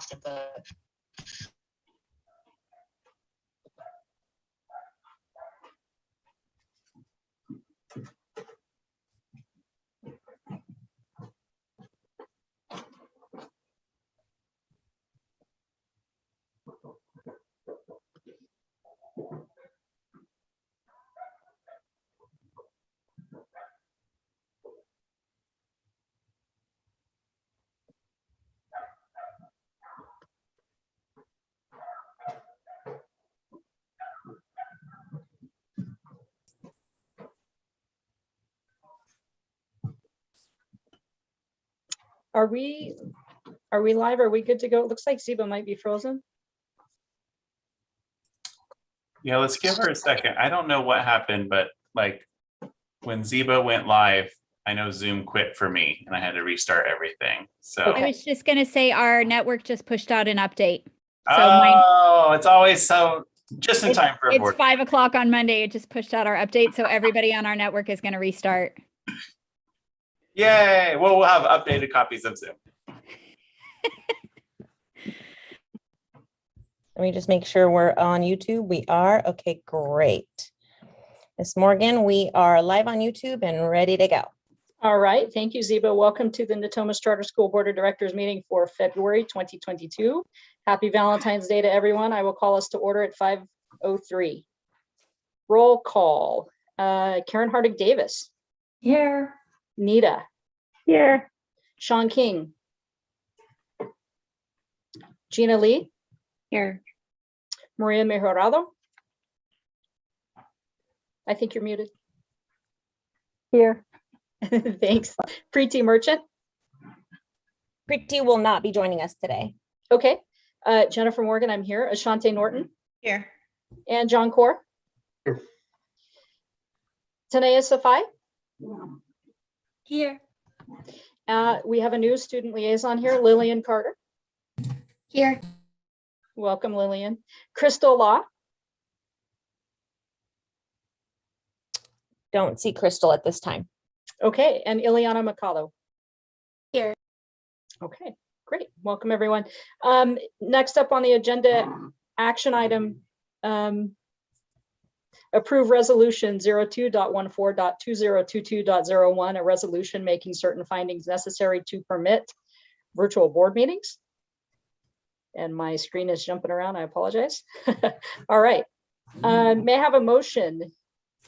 after the Are we live? Are we good to go? It looks like Ziba might be frozen. Yeah, let's give her a second. I don't know what happened, but like when Ziba went live, I know Zoom quit for me and I had to restart everything. So Okay. I was just going to say our network just pushed out an update. So oh, it's always so just in time for a it's board. 5 o'clock on Monday. It just pushed out our update. So everybody on our network is going to restart. Yay. Well, we'll have updated copies of Zoom. Let me just make sure we're on YouTube. We are. Okay, great. Ms. Morgan, we are live on YouTube and ready to go. All right. Thank you, Ziba. Welcome to the Natomas Charter School Board of Directors meeting for February 2022. Happy Valentine's Day to everyone. I will call us to order at 5:03. Roll call. Karen Hardig Davis. Here. Nita. Here. Sean King. Gina Lee. Here. Maria Mejorado. I think you're muted. Here. Thanks. Preeti Merchant. Preeti will not be joining us today. Okay. Jennifer Morgan, I'm here. Ashante Norton. Here. And John Core. Tanea Safai. Here. We have a new student liaison here, Lillian Carter. Here. Welcome, Lillian. Crystal Law. Don't see Crystal at this time. Okay, and Ileana Mikado. Here. Okay, great. Welcome, everyone. Next up on the agenda, action item, approve resolution 02.14.2022.01, a resolution making certain findings necessary to permit virtual board meetings. And my screen is jumping around, I apologize. All right, may I have a motion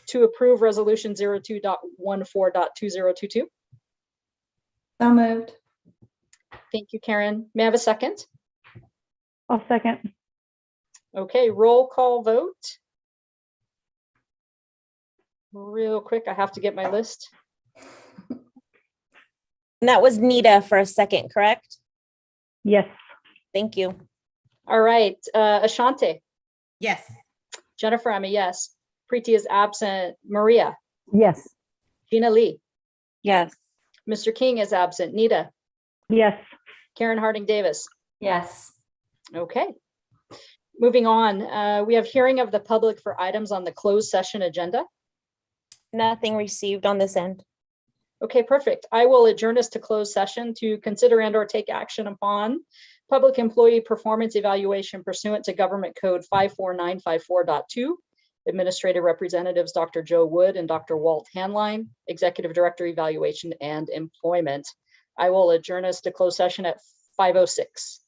to approve resolution 02.14.2022? So moved. Thank you, Karen. May I have a second? I'll second. Okay, roll call vote. Real quick, I have to get my list. And that was Nita for a second, correct? Yes. Thank you. All right, Ashante. Yes. Jennifer, I'm a yes. Preeti is absent. Maria. Yes. Gina Lee. Yes. Mr. King is absent. Nita. Yes. Karen Harding Davis. Yes. Okay. Moving on, we have hearing of the public for items on the closed session agenda. Nothing received on this end. Okay, perfect. I will adjourn us to closed session to consider and or take action upon public employee performance evaluation pursuant to Government Code 54954.2. Administrative Representatives Dr. Joe Wood and Dr. Walt Hanline, Executive Director Evaluation and Employment. I will adjourn us to closed session at 5:06.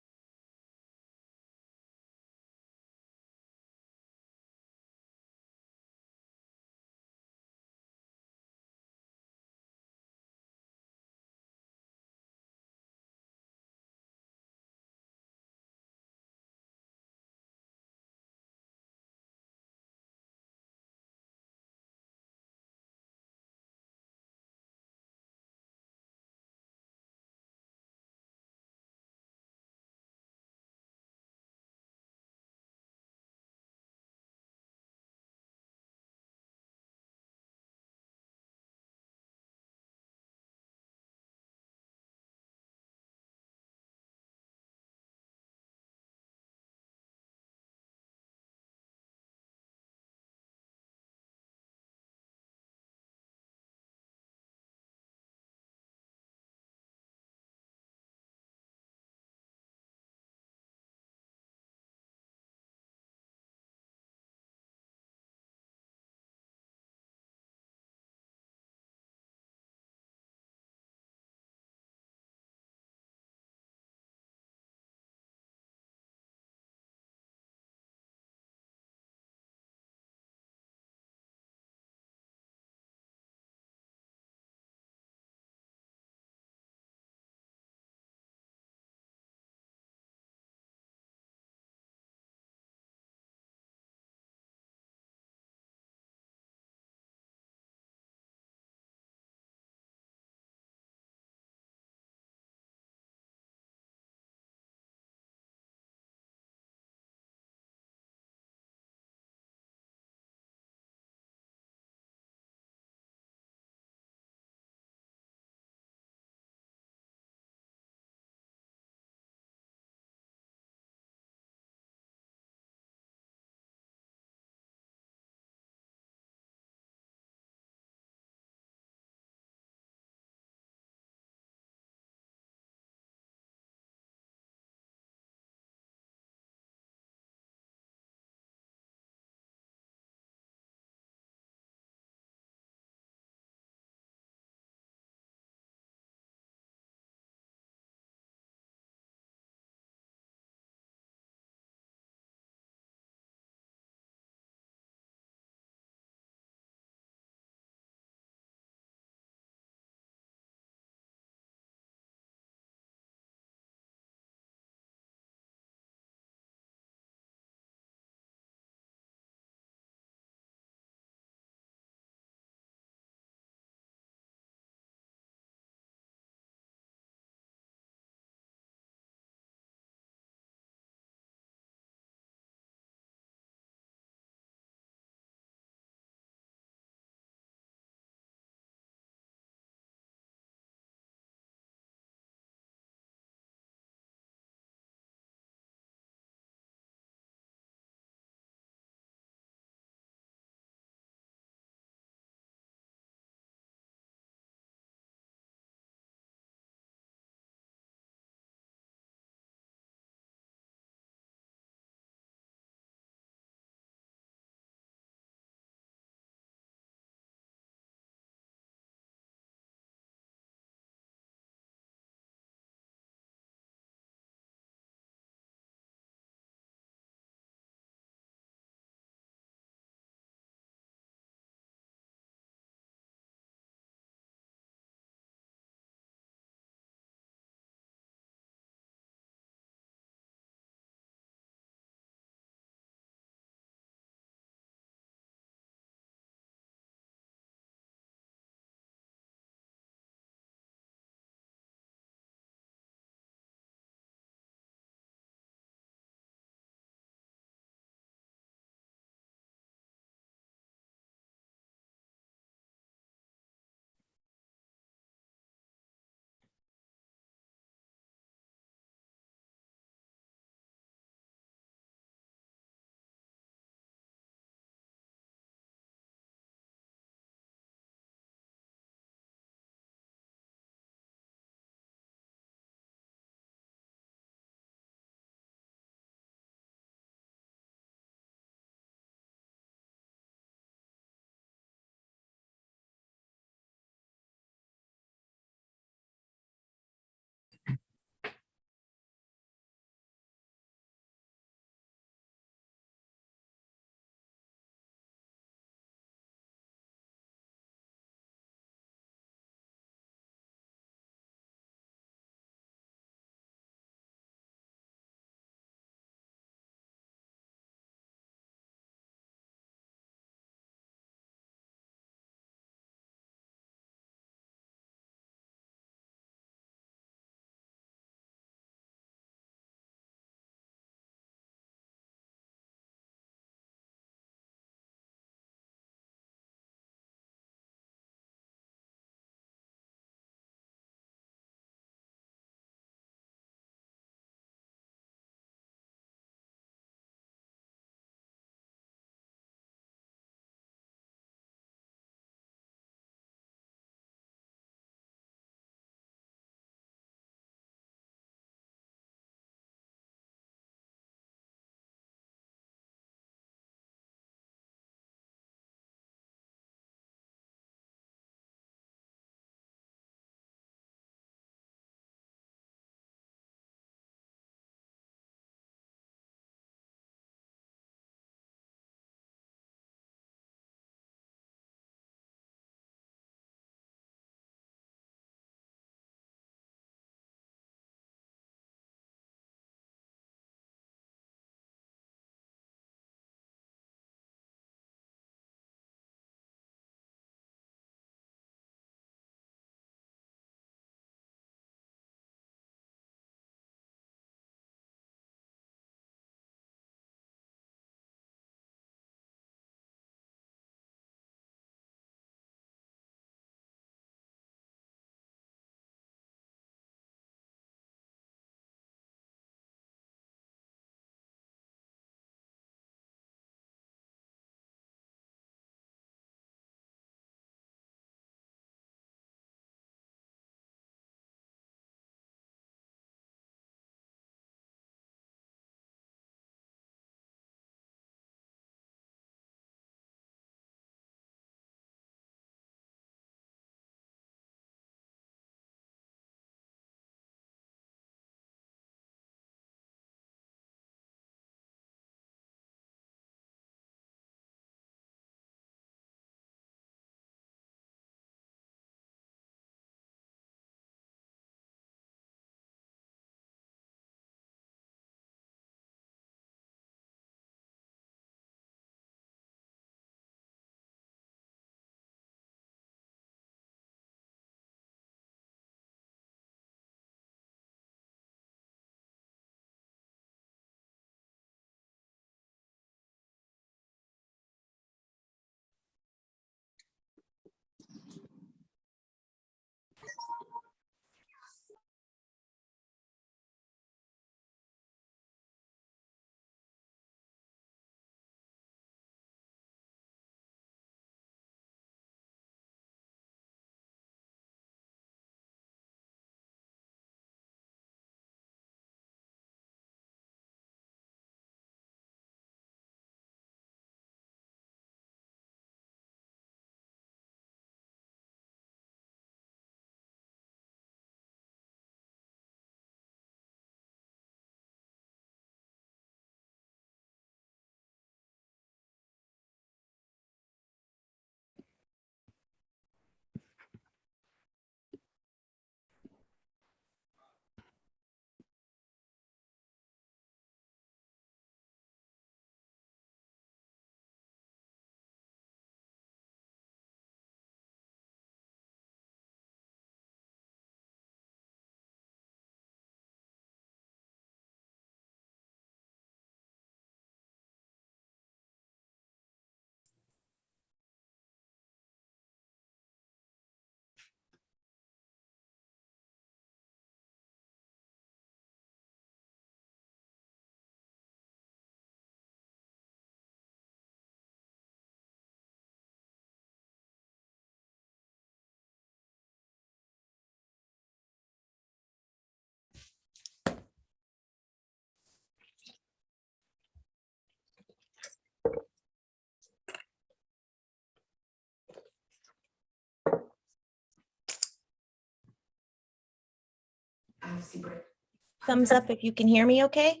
Thumbs up if you can hear me okay.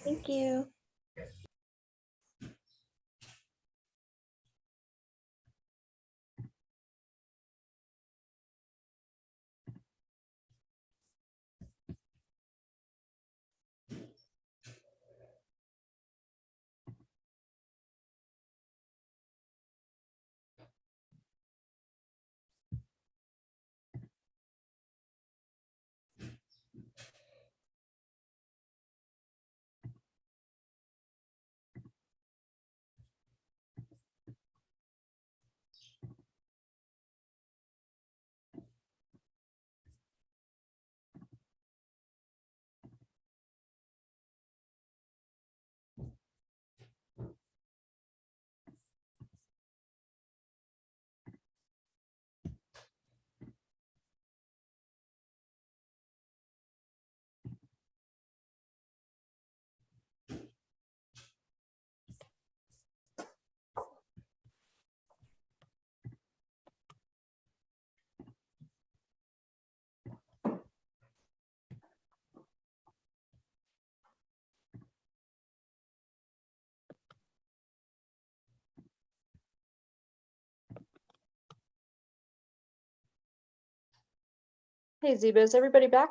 Thank you. Hey, Ziba, is everybody back?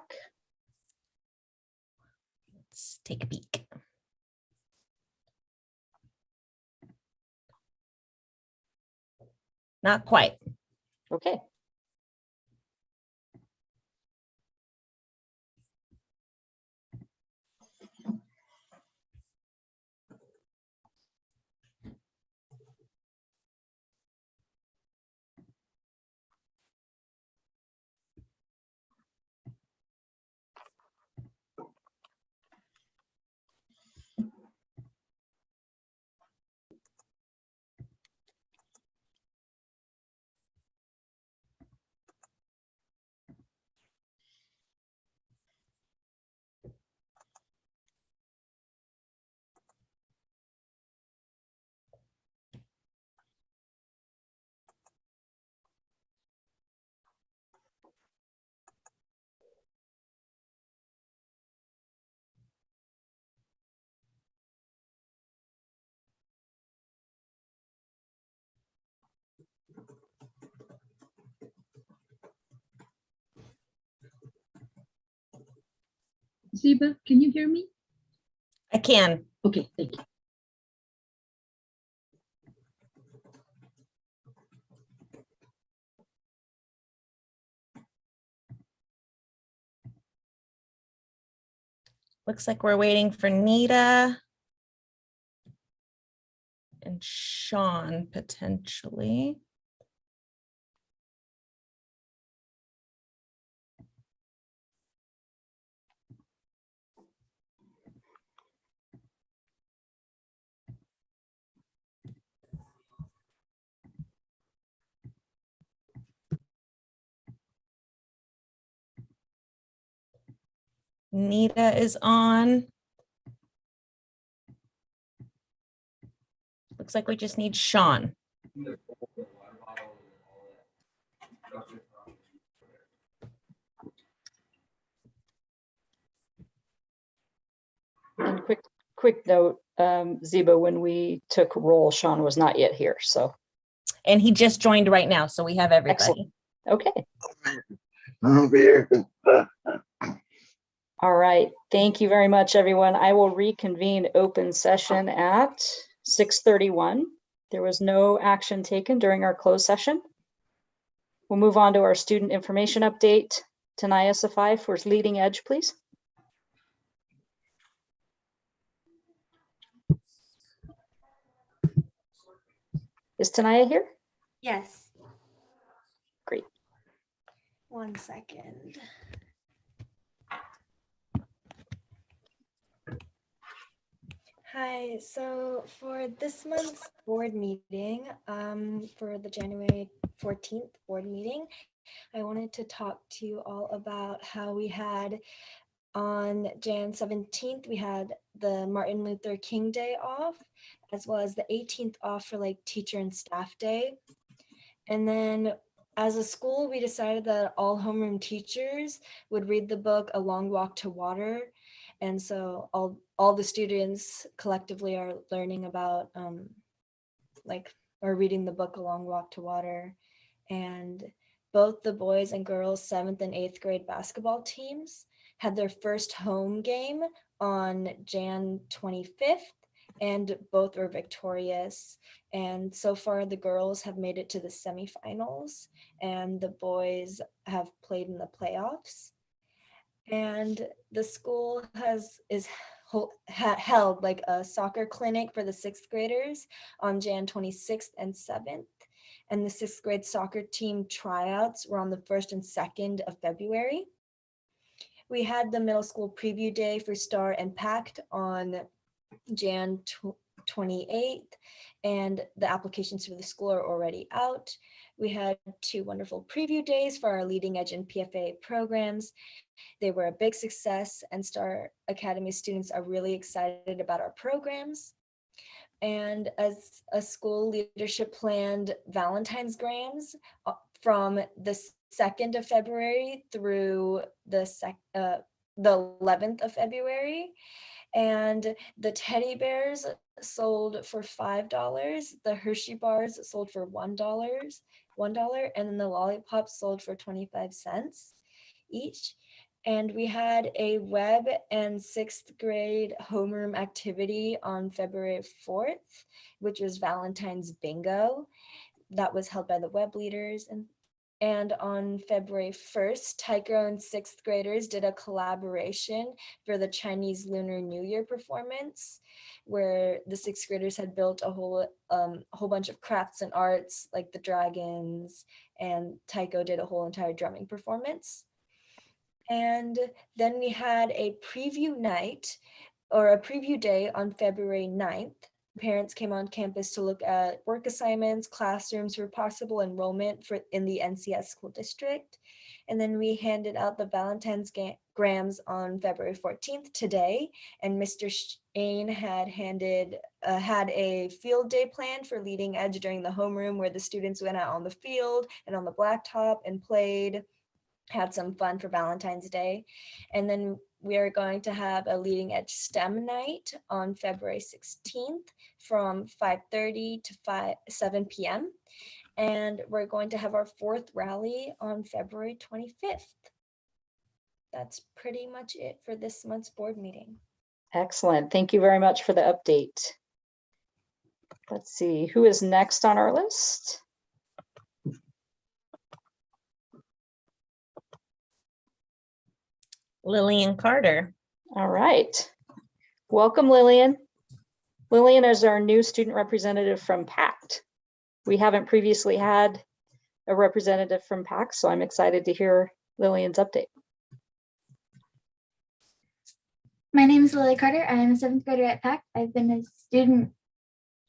Let's take a peek. Not quite. Okay. Ziba, can you hear me? I can. Okay, thank you. Looks like we're waiting for Nita and Sean potentially. Nita is on. Looks like we just need Sean. And quick note, Ziba, when we took roll, Sean was not yet here, so. And he just joined right now, so we have everybody. Excellent. Okay. I'm here. All right. Thank you very much, everyone. I will reconvene open session at 6:31. There was no action taken during our closed session. We'll move on to our student information update. Tanaya Safai for leading edge, please. Is Tanaya here? Yes. Great. 1 second. Hi, so for this month's board meeting, for the January 14th board meeting, I wanted to talk to you all about how we had on Jan 17th, we had the Martin Luther King Day off, as well as the 18th off for like teacher and staff day. And then as a school, we decided that all homeroom teachers would read the book A Long Walk to Water. And so all the students collectively are learning about or reading the book A Long Walk to Water. And both the boys and girls 7th and 8th grade basketball teams had their first home game on Jan 25th, and both were victorious. And so far the girls have made it to the semifinals and the boys have played in the playoffs. And the school held like a soccer clinic for the 6th graders on Jan 26th and 7th. And the 6th grade soccer team tryouts were on the 1st and 2nd of February. We had the middle school preview day for STAR and PACT on Jan 28th, and the applications for the school are already out. We had 2 wonderful preview days for our leading edge and PFA programs. They were a big success, and STAR Academy students are really excited about our programs. And as a school, leadership planned Valentine's Grams from the 2nd of February through the 11th of February. And the teddy bears sold for $5. The Hershey bars sold for $1, and then the lollipops sold for 25 cents each. And we had a web and 6th grade homeroom activity on February 4th, which was Valentine's Bingo. That was held by the web leaders. And on February 1st, Tycho and 6th graders did a collaboration for the Chinese Lunar New Year performance, where the 6th graders had built a whole bunch of crafts and arts like the dragons, and Tycho did a whole entire drumming performance. And then we had a preview night or a preview day on February 9th. Parents came on campus to look at work assignments, classrooms for possible enrollment in the NCS school district. And then we handed out the Valentine's Grams on February 14th today. And Mr. Shane had had a field day planned for leading edge during the homeroom, where the students went out on the field and on the blacktop and played, had some fun for Valentine's Day. And then we are going to have a leading edge STEM night on February 16th from 5:30 to 7 p.m. And we're going to have our 4th rally on February 25th. That's pretty much it for this month's board meeting. Excellent. Thank you very much for the update. Let's see, who is next on our list? Lillian Carter. All right. Welcome, Lillian. Lillian is our new student representative from PACT. We haven't previously had a representative from PACT, so I'm excited to hear Lillian's update. My name is Lily Carter. I am a 7th grader at PACT. I've been a student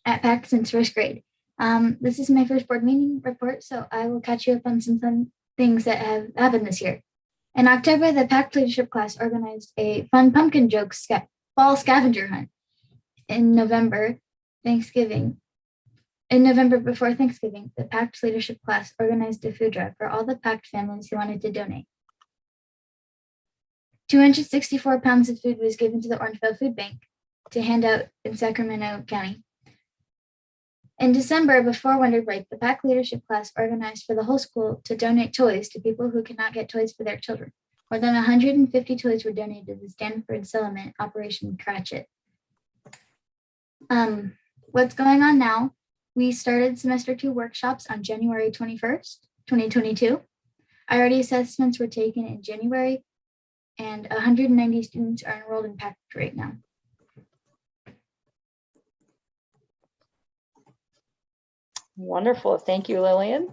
at PACT since 1st grade. This is my first board meeting report, so I will catch you up on some fun things that have happened this year. In October, the PACT leadership class organized a fun pumpkin joke fall scavenger hunt. In November before Thanksgiving, the PACT leadership class organized a food drive for all the PACT families who wanted to donate. 264 pounds of food was given to the Orangeville Food Bank to hand out in Sacramento County. In December, before winter break, the PACT leadership class organized for the whole school to donate toys to people who cannot get toys for their children. More than 150 toys were donated to the Stanford Settlement Operation Cratchit. What's going on now? We started semester 2 workshops on January 21st, 2022. IRD assessments were taken in January, and 190 students are enrolled in PACT right now. Wonderful. Thank you, Lillian.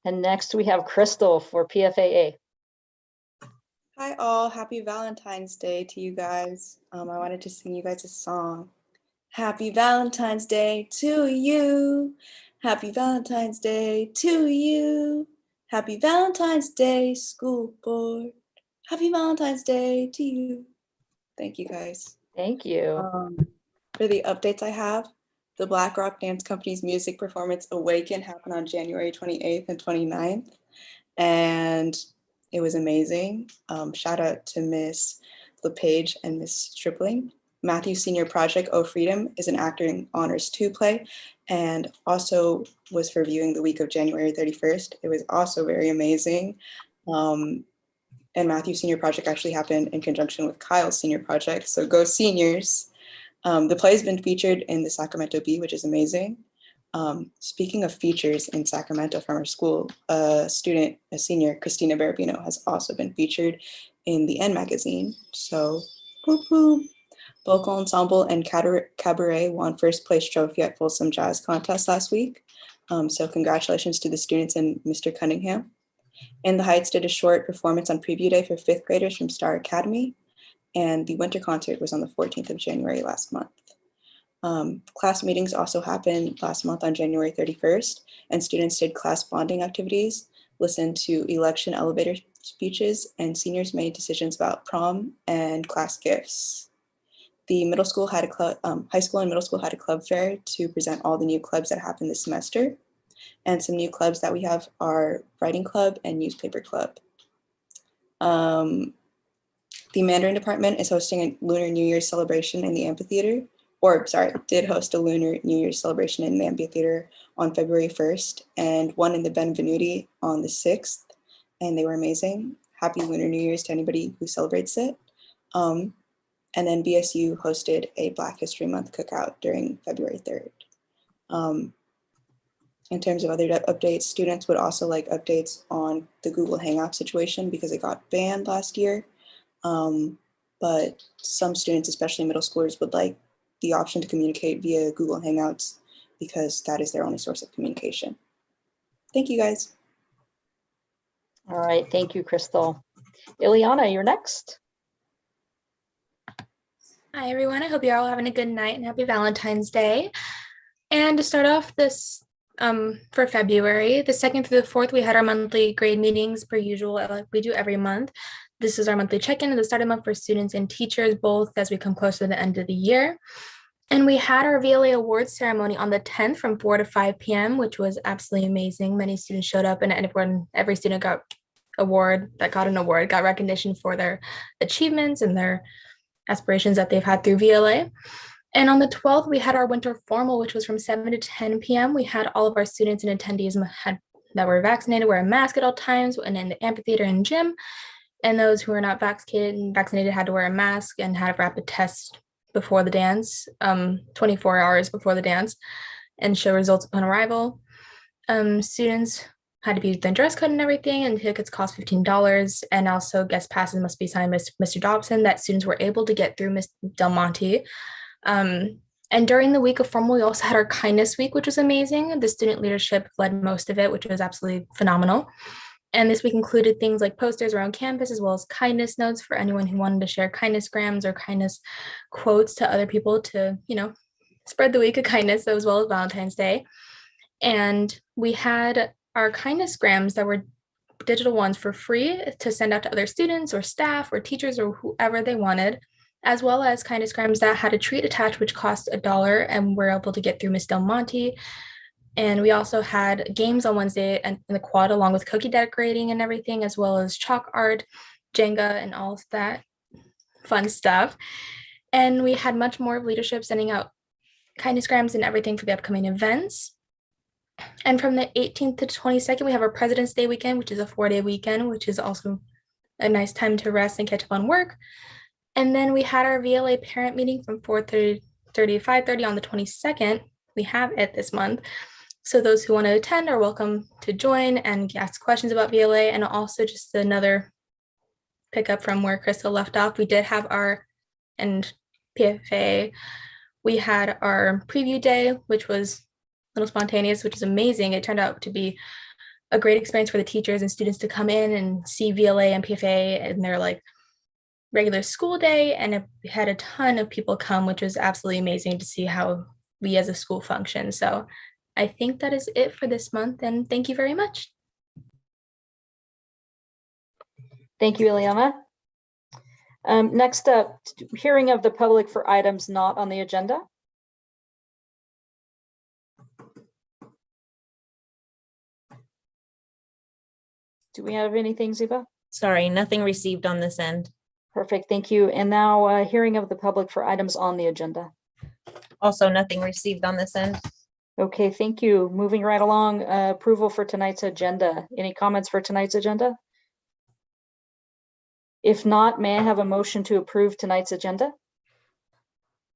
And next we have Crystal for PFAA. Hi all, happy Valentine's Day to you guys. I wanted to sing you guys a song. Happy Valentine's Day to you. Happy Valentine's Day to you. Happy Valentine's Day, school board. Happy Valentine's Day to you. Thank you guys. Thank you. For the updates I have, The BlackRock Dance Company's music performance Awaken happened on January 28th and 29th, and it was amazing. Shout out to Miss LePage and Miss Stripling. Matthew's senior project, Oh Freedom, is an acting honors 2 play, and also was for viewing the week of January 31st. It was also very amazing. And Matthew's senior project actually happened in conjunction with Kyle's senior project, so go seniors. The play has been featured in the Sacramento Bee, which is amazing. Speaking of features in Sacramento from our school, a senior, Christina Barabino, has also been featured in the N magazine. So, boop, boop. Vocal ensemble and cabaret won first place trophy at Folsom Jazz Contest last week. So congratulations to the students and Mr. Cunningham. In the Heights did a short performance on preview day for 5th graders from Star Academy. And the winter concert was on the 14th of January last month. Class meetings also happened last month on January 31st, and students did class bonding activities, listened to election elevator speeches, and seniors made decisions about prom and class gifts. The middle school had high school and middle school had a club fair to present all the new clubs that happened this semester. And some new clubs that we have are Writing Club and Newspaper Club. The Mandarin department is hosting a Lunar New Year's celebration in the amphitheater, did host a Lunar New Year's celebration in the amphitheater on February 1st and one in the Benvenuti on the 6th. And they were amazing. Happy Lunar New Year's to anybody who celebrates it. And then BSU hosted a Black History Month cookout during February 3rd. In terms of other updates, students would also like updates on the Google Hangout situation because it got banned last year. But some students, especially middle schoolers, would like the option to communicate via Google Hangouts because that is their only source of communication. Thank you, guys. All right, thank you, Crystal. Ileana, you're next. Hi, everyone. I hope you're all having a good night and happy Valentine's Day. And to start off this for February, the 2nd through the 4th, we had our monthly grade meetings per usual, like we do every month. This is our monthly check-in at the start of the month for students and teachers, both as we come closer to the end of the year. And we had our Vla Awards ceremony on the 10th from 4 to 5 p.m., which was absolutely amazing. Many students showed up, and every student got an award, got recognition for their achievements and their aspirations that they've had through VLA. And on the 12th, we had our winter formal, which was from 7 to 10 p.m. We had all of our students and attendees that were vaccinated wear a mask at all times and in the amphitheater and gym. And those who were not vaccinated had to wear a mask and had a rapid test before the dance, 24 hours before the dance, and show results upon arrival. Students had to be within dress code and everything, and tickets cost $15. And also guest passes must be signed by Mr. Dobson that students were able to get through Ms. Del Monte. And during the week of formal, we also had our kindness week, which was amazing. The student leadership led most of it, which was absolutely phenomenal. And this week included things like posters around campus, as well as kindness notes for anyone who wanted to share kindness grams or kindness quotes to other people to, spread the week of kindness, as well as Valentine's Day. And we had our kindness grams that were digital ones for free to send out to other students or staff or teachers or whoever they wanted, as well as kindness grams that had a treat attached, which cost $1, and we're able to get through Miss Del Monte. And we also had games on Wednesday and in the quad, along with cookie decorating and everything, as well as chalk art, Jenga, and all of that fun stuff. And we had much more of leadership sending out kindness grams and everything for the upcoming events. And from the 18th to 22nd, we have our President's Day weekend, which is a 4-day weekend, which is also a nice time to rest and catch up on work. And then we had our VLA parent meeting from 4:30 to 5:30 on the 22nd. We have it this month. So those who want to attend are welcome to join and ask questions about VLA. And also just another pickup from where Crystal left off, we did have PFA. We had our preview day, which was a little spontaneous, which is amazing. It turned out to be a great experience for the teachers and students to come in and see VLA and PFA in their regular school day. And it had a ton of people come, which was absolutely amazing to see how we as a school function. So I think that is it for this month, and thank you very much. Thank you, Ileana. Next up, hearing of the public for items not on the agenda. Do we have anything, Ziba? Sorry, nothing received on this end. Perfect, thank you. And now hearing of the public for items on the agenda. Also, nothing received on this end. Okay, thank you. Moving right along, approval for tonight's agenda. Any comments for tonight's agenda? If not, may I have a motion to approve tonight's agenda?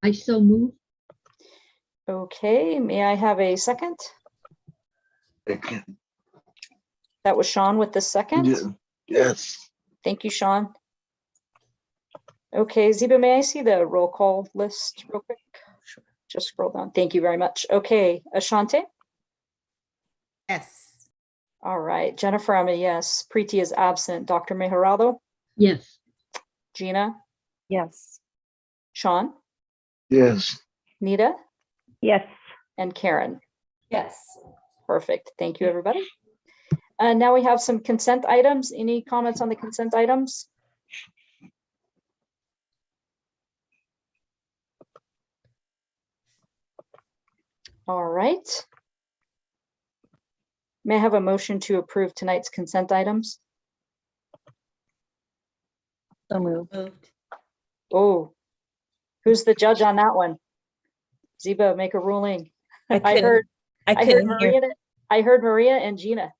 I so move. Okay, may I have a second? Second. That was Sean with the second. Yeah. Yes. Thank you, Sean. Okay, Ziba, may I see the roll call list real quick? Sure. Just scroll down. Thank you very much. Okay, Ashante? Yes. All right, Jennifer, I'm a yes. Preeti is absent. Dr. Meharado? Yes. Gina? Yes. Sean? Yes. Nita? Yes. And Karen? Yes. Perfect. Thank you, everybody. Now we have some consent items. Any comments on the consent items? All right. May I have a motion to approve tonight's consent items? So moved. Oh, who's the judge on that one? Ziba, make a ruling. I heard Maria. I heard Maria and Gina.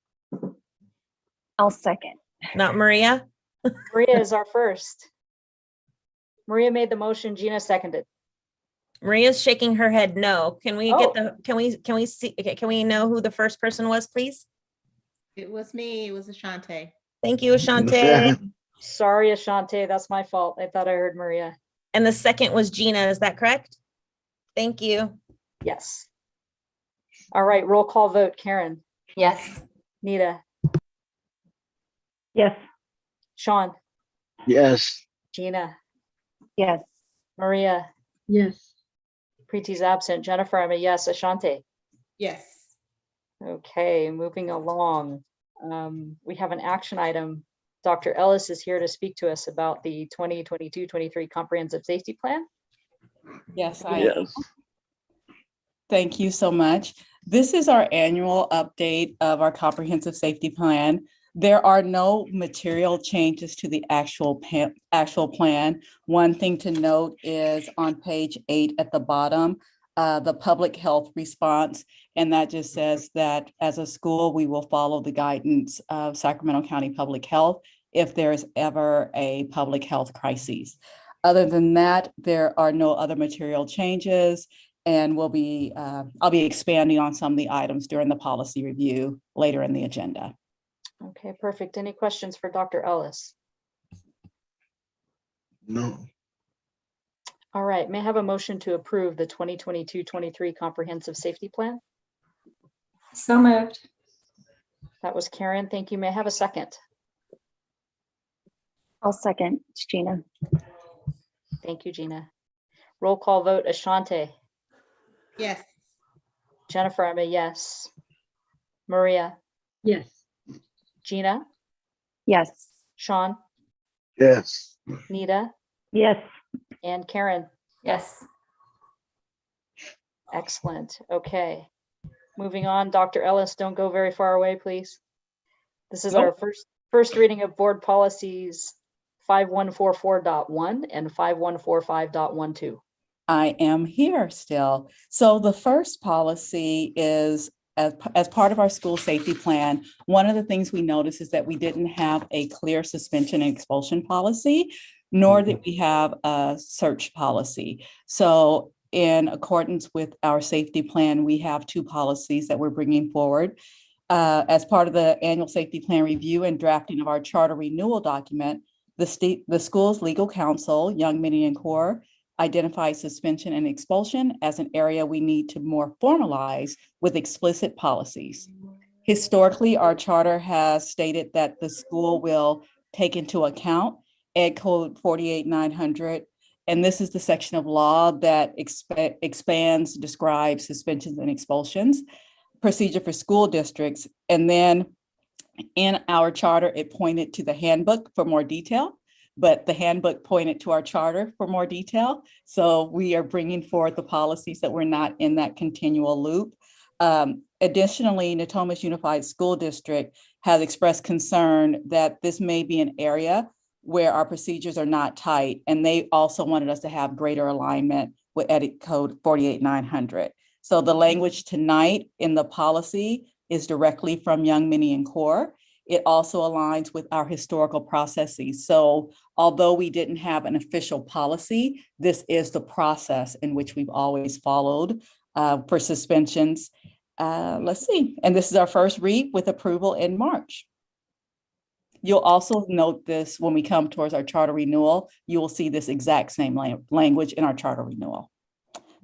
I'll second. Not Maria? Maria is our first. Maria made the motion, Gina seconded. Maria's shaking her head no. Can we get Oh. can we see, okay, can we know who the first person was, please? It was me. It was Ashante. Thank you, Ashante. Sorry, Ashante, that's my fault. I thought I heard Maria. And the second was Gina, is that correct? Thank you. Yes. All right, roll call vote. Karen, Yes. Nita, Yes. Sean, Yes. Gina, Yes. Maria, Yes. Preeti's absent. Jennifer, I'm a yes. Ashante. Yes. Okay, moving along. We have an action item. Dr. Ellis is here to speak to us about the 2022-23 Comprehensive Safety Plan. Yes, I am. Yes. Thank you so much. This is our annual update of our comprehensive safety plan. There are no material changes to the actual plan. One thing to note is on page 8 at the bottom, the public health response, and that just says that as a school, we will follow the guidance of Sacramento County Public Health if there's ever a public health crisis. Other than that, there are no other material changes, and I'll be expanding on some of the items during the policy review later in the agenda. Okay, perfect. Any questions for Dr. Ellis? No. All right, may I have a motion to approve the 2022-23 Comprehensive Safety Plan? So moved. That was Karen. Thank you. May I have a second? I'll second. It's Gina. Thank you, Gina. Roll call vote. Ashante. Yes. Jennifer, I'm a yes. Maria, Yes. Gina, Yes. Sean, Yes. Nita, Yes. and Karen. Yes. Excellent. Okay. Moving on, Dr. Ellis, don't go very far away, please. This is our first reading of board policies 5144.1 and 5145.12. I am here still. So the first policy is as part of our school safety plan. One of the things we noticed is that we didn't have a clear suspension and expulsion policy, nor did we have a search policy. So in accordance with our safety plan, we have two policies that we're bringing forward. As part of the annual safety plan review and drafting of our charter renewal document, the school's legal counsel, Young Mini and Core, identified suspension and expulsion as an area we need to more formalize with explicit policies. Historically, our charter has stated that the school will take into account Ed Code 48900, and this is the section of law that expands, describes suspensions and expulsions, procedure for school districts, and then in our charter, it pointed to the handbook for more detail, but the handbook pointed to our charter for more detail. So we are bringing forward the policies that we're not in that continual loop. Additionally, Natomas Unified School District has expressed concern that this may be an area where our procedures are not tight. And they also wanted us to have greater alignment with Edit Code 48900. So the language tonight in the policy is directly from Young, Mini, and Core. It also aligns with our historical processes. So although we didn't have an official policy, this is the process in which we've always followed for suspensions. Let's see, and this is our first read with approval in March. You'll also note this when we come towards our charter renewal, you will see this exact same language in our charter renewal.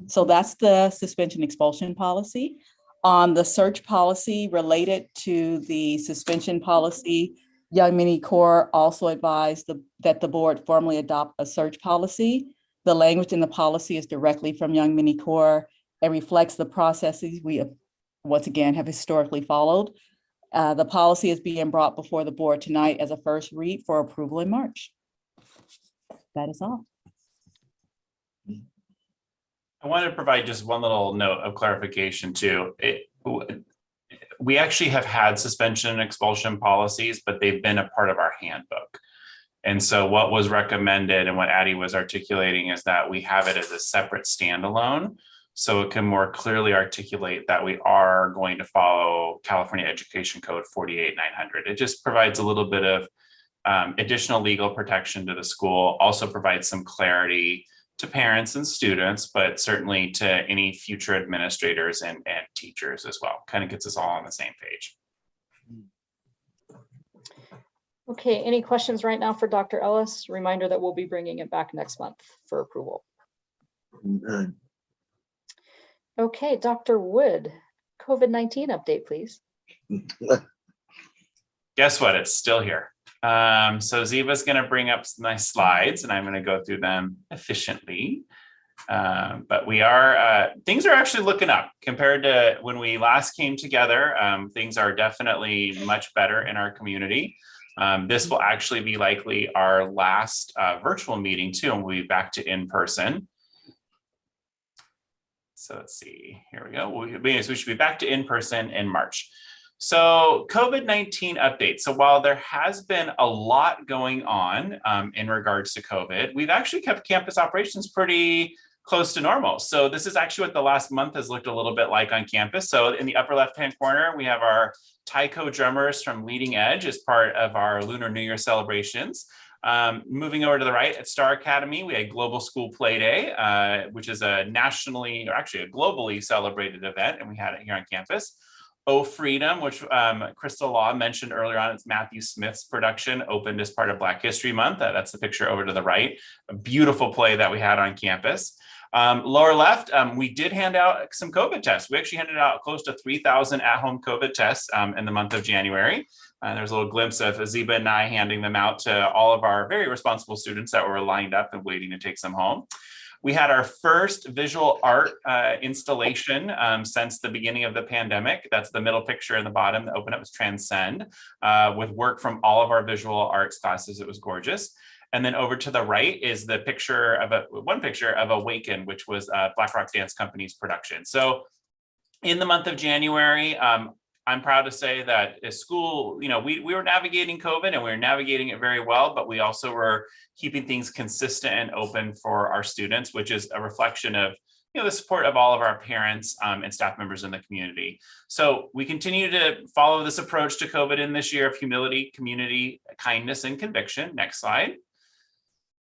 So that's the suspension expulsion policy. On the search policy related to the suspension policy, Young, Mini, Core also advised that the board formally adopt a search policy. The language in the policy is directly from Young, Mini, Core and reflects the processes we have, once again, have historically followed. The policy is being brought before the board tonight as a first read for approval in March. That is all. I want to provide just one little note of clarification too. We actually have had suspension and expulsion policies, but they've been a part of our handbook. And so what was recommended and what Addie was articulating is that we have it as a separate standalone, so it can more clearly articulate that we are going to follow California Education Code 48900. It just provides a little bit of additional legal protection to the school, also provides some clarity to parents and students, but certainly to any future administrators and teachers as well. Kind of gets us all on the same page. Okay, any questions right now for Dr. Ellis? Reminder that we'll be bringing it back next month for approval. None. Okay, Dr. Wood, COVID-19 update, please. Guess what? It's still here. So Ziva's going to bring up some nice slides and I'm going to go through them efficiently. But we are, things are actually looking up compared to when we last came together. Things are definitely much better in our community. This will actually be likely our last virtual meeting too, and we'll be back to in-person. So let's see, here we go. We should be back to in-person in March. So COVID-19 update. So while there has been a lot going on in regards to COVID, we've actually kept campus operations pretty close to normal. So this is actually what the last month has looked a little bit like on campus. So in the upper left-hand corner, we have our taiko drummers from Leading Edge as part of our Lunar New Year celebrations. Moving over to the right at Star Academy, we had Global School Play Day, which is a nationally, or actually a globally celebrated event, and we had it here on campus. Oh Freedom, which Crystal Law mentioned earlier on, it's Matthew Smith's production, opened as part of Black History Month. That's the picture over to the right. A beautiful play that we had on campus. Lower left, we did hand out some COVID tests. We actually handed out close to 3,000 at-home COVID tests in the month of January. There's a little glimpse of Aziba and I handing them out to all of our very responsible students that were lined up and waiting to take some home. We had our first visual art installation since the beginning of the pandemic. That's the middle picture in the bottom. The open up was Transcend with work from all of our visual arts classes. It was gorgeous. And then over to the right is the picture of one picture of Awaken, which was Black Rock Dance Company's production. So in the month of January, I'm proud to say that as school, you know, we were navigating COVID and we were navigating it very well, but we also were keeping things consistent and open for our students, which is a reflection of, you know, the support of all of our parents and staff members in the community. So we continue to follow this approach to COVID in this year of humility, community, kindness, and conviction. Next slide.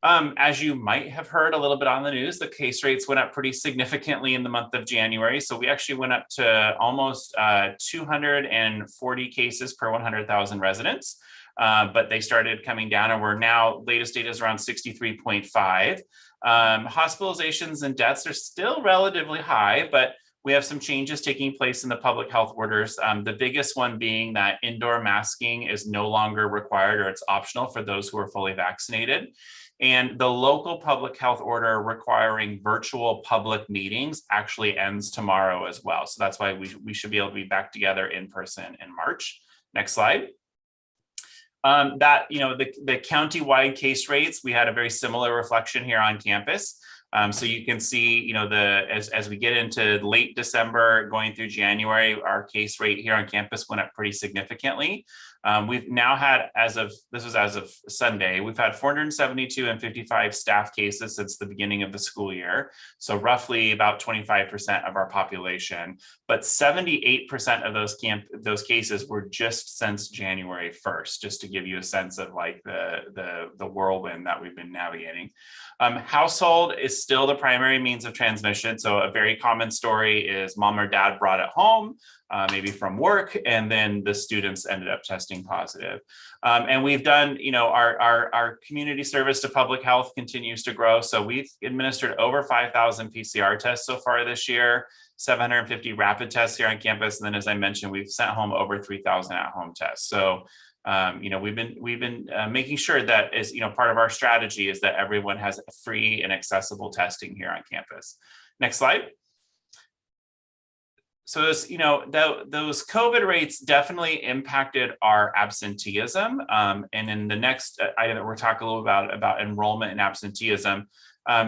As you might have heard a little bit on the news, the case rates went up pretty significantly in the month of January. So we actually went up to almost 240 cases per 100,000 residents, but they started coming down and we're now, latest data is around 63.5. Hospitalizations and deaths are still relatively high, but we have some changes taking place in the public health orders. The biggest one being that indoor masking is no longer required or it's optional for those who are fully vaccinated. And the local public health order requiring virtual public meetings actually ends tomorrow as well. So that's why we should be able to be back together in person in March. Next slide. That, you know, the county-wide case rates, we had a very similar reflection here on campus. So you can see, you know, as we get into late December going through January, our case rate here on campus went up pretty significantly. We've now had, this was as of Sunday, we've had 472 and 55 staff cases since the beginning of the school year. So roughly about 25% of our population, but 78% of those cases were just since January 1st, just to give you a sense of like the whirlwind that we've been navigating. Household is still the primary means of transmission. So a very common story is mom or dad brought it home, maybe from work, and then the students ended up testing positive. And we've done, our community service to public health continues to grow. So we've administered over 5,000 PCR tests so far this year, 750 rapid tests here on campus. And then, as I mentioned, we've sent home over 3,000 at-home tests. So we've been making sure that is, part of our strategy is that everyone has free and accessible testing here on campus. Next slide. So those COVID rates definitely impacted our absenteeism. And in the next item that we're talking a little about enrollment and absenteeism,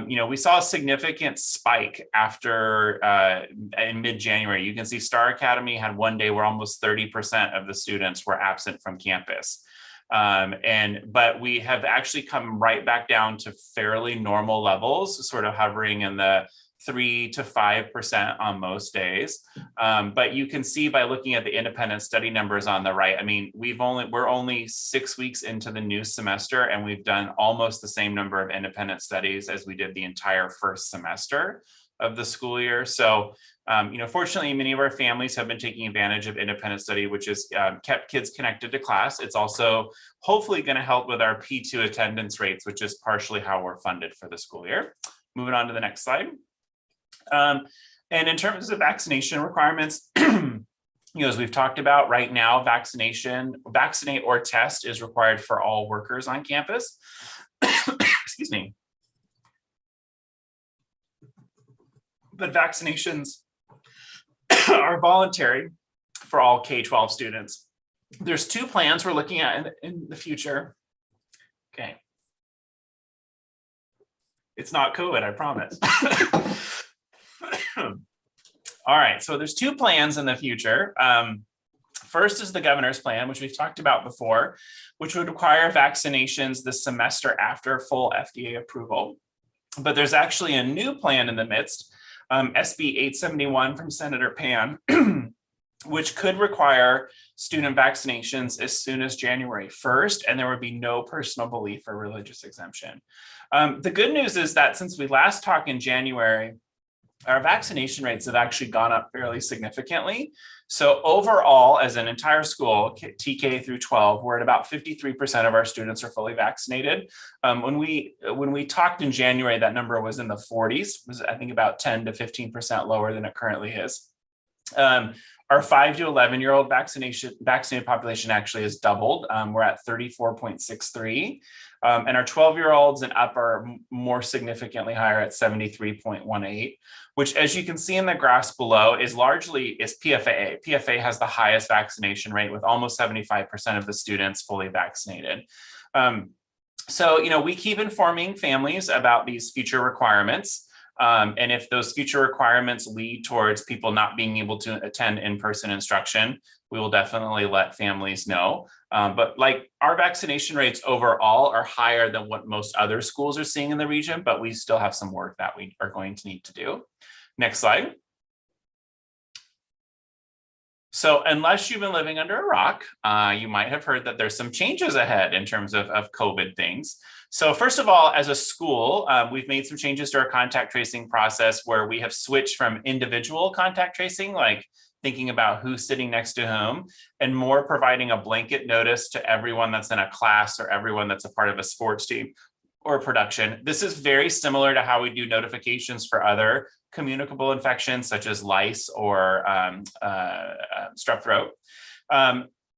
we saw a significant spike after in mid-January. You can see Star Academy had one day where almost 30% of the students were absent from campus. But we have actually come right back down to fairly normal levels, sort of hovering in the 3 to 5% on most days. But you can see by looking at the independent study numbers on the right, I mean, we're only 6 weeks into the new semester, and we've done almost the same number of independent studies as we did the entire first semester of the school year. So, fortunately, many of our families have been taking advantage of independent study, which has kept kids connected to class. It's also hopefully going to help with our P2 attendance rates, which is partially how we're funded for the school year. Moving on to the next slide. And in terms of vaccination requirements, as we've talked about right now, vaccinate or test is required for all workers on campus. Excuse me. But vaccinations are voluntary for all K-12 students. There's 2 plans we're looking at in the future. Okay. It's not COVID, I promise. All right, so there's 2 plans in the future. First is the governor's plan, which we've talked about before, which would require vaccinations the semester after full FDA approval. But there's actually a new plan in the midst, SB 871 from Senator Pan, which could require student vaccinations as soon as January 1st, and there would be no personal belief or religious exemption. The good news is that since we last talked in January, our vaccination rates have actually gone up fairly significantly. So overall, as an entire school, TK through 12, we're at about 53% of our students are fully vaccinated. When we talked in January, that number was in the 40s, was I think about 10 to 15% lower than it currently is. Our 5 to 11-year-old vaccinated population actually has doubled. We're at 34.63. And our 12-year-olds and up are more significantly higher at 73.18, which, as you can see in the graphs below, is PFAA. PFA has the highest vaccination rate with almost 75% of the students fully vaccinated. So, we keep informing families about these future requirements. And if those future requirements lead towards people not being able to attend in-person instruction, we will definitely let families know. But like our vaccination rates overall are higher than what most other schools are seeing in the region, but we still have some work that we are going to need to do. Next slide. So unless you've been living under a rock, you might have heard that there's some changes ahead in terms of COVID things. So first of all, as a school, we've made some changes to our contact tracing process where we have switched from individual contact tracing, like thinking about who's sitting next to whom, and more providing a blanket notice to everyone that's in a class or everyone that's a part of a sports team or production. This is very similar to how we do notifications for other communicable infections such as lice or strep throat.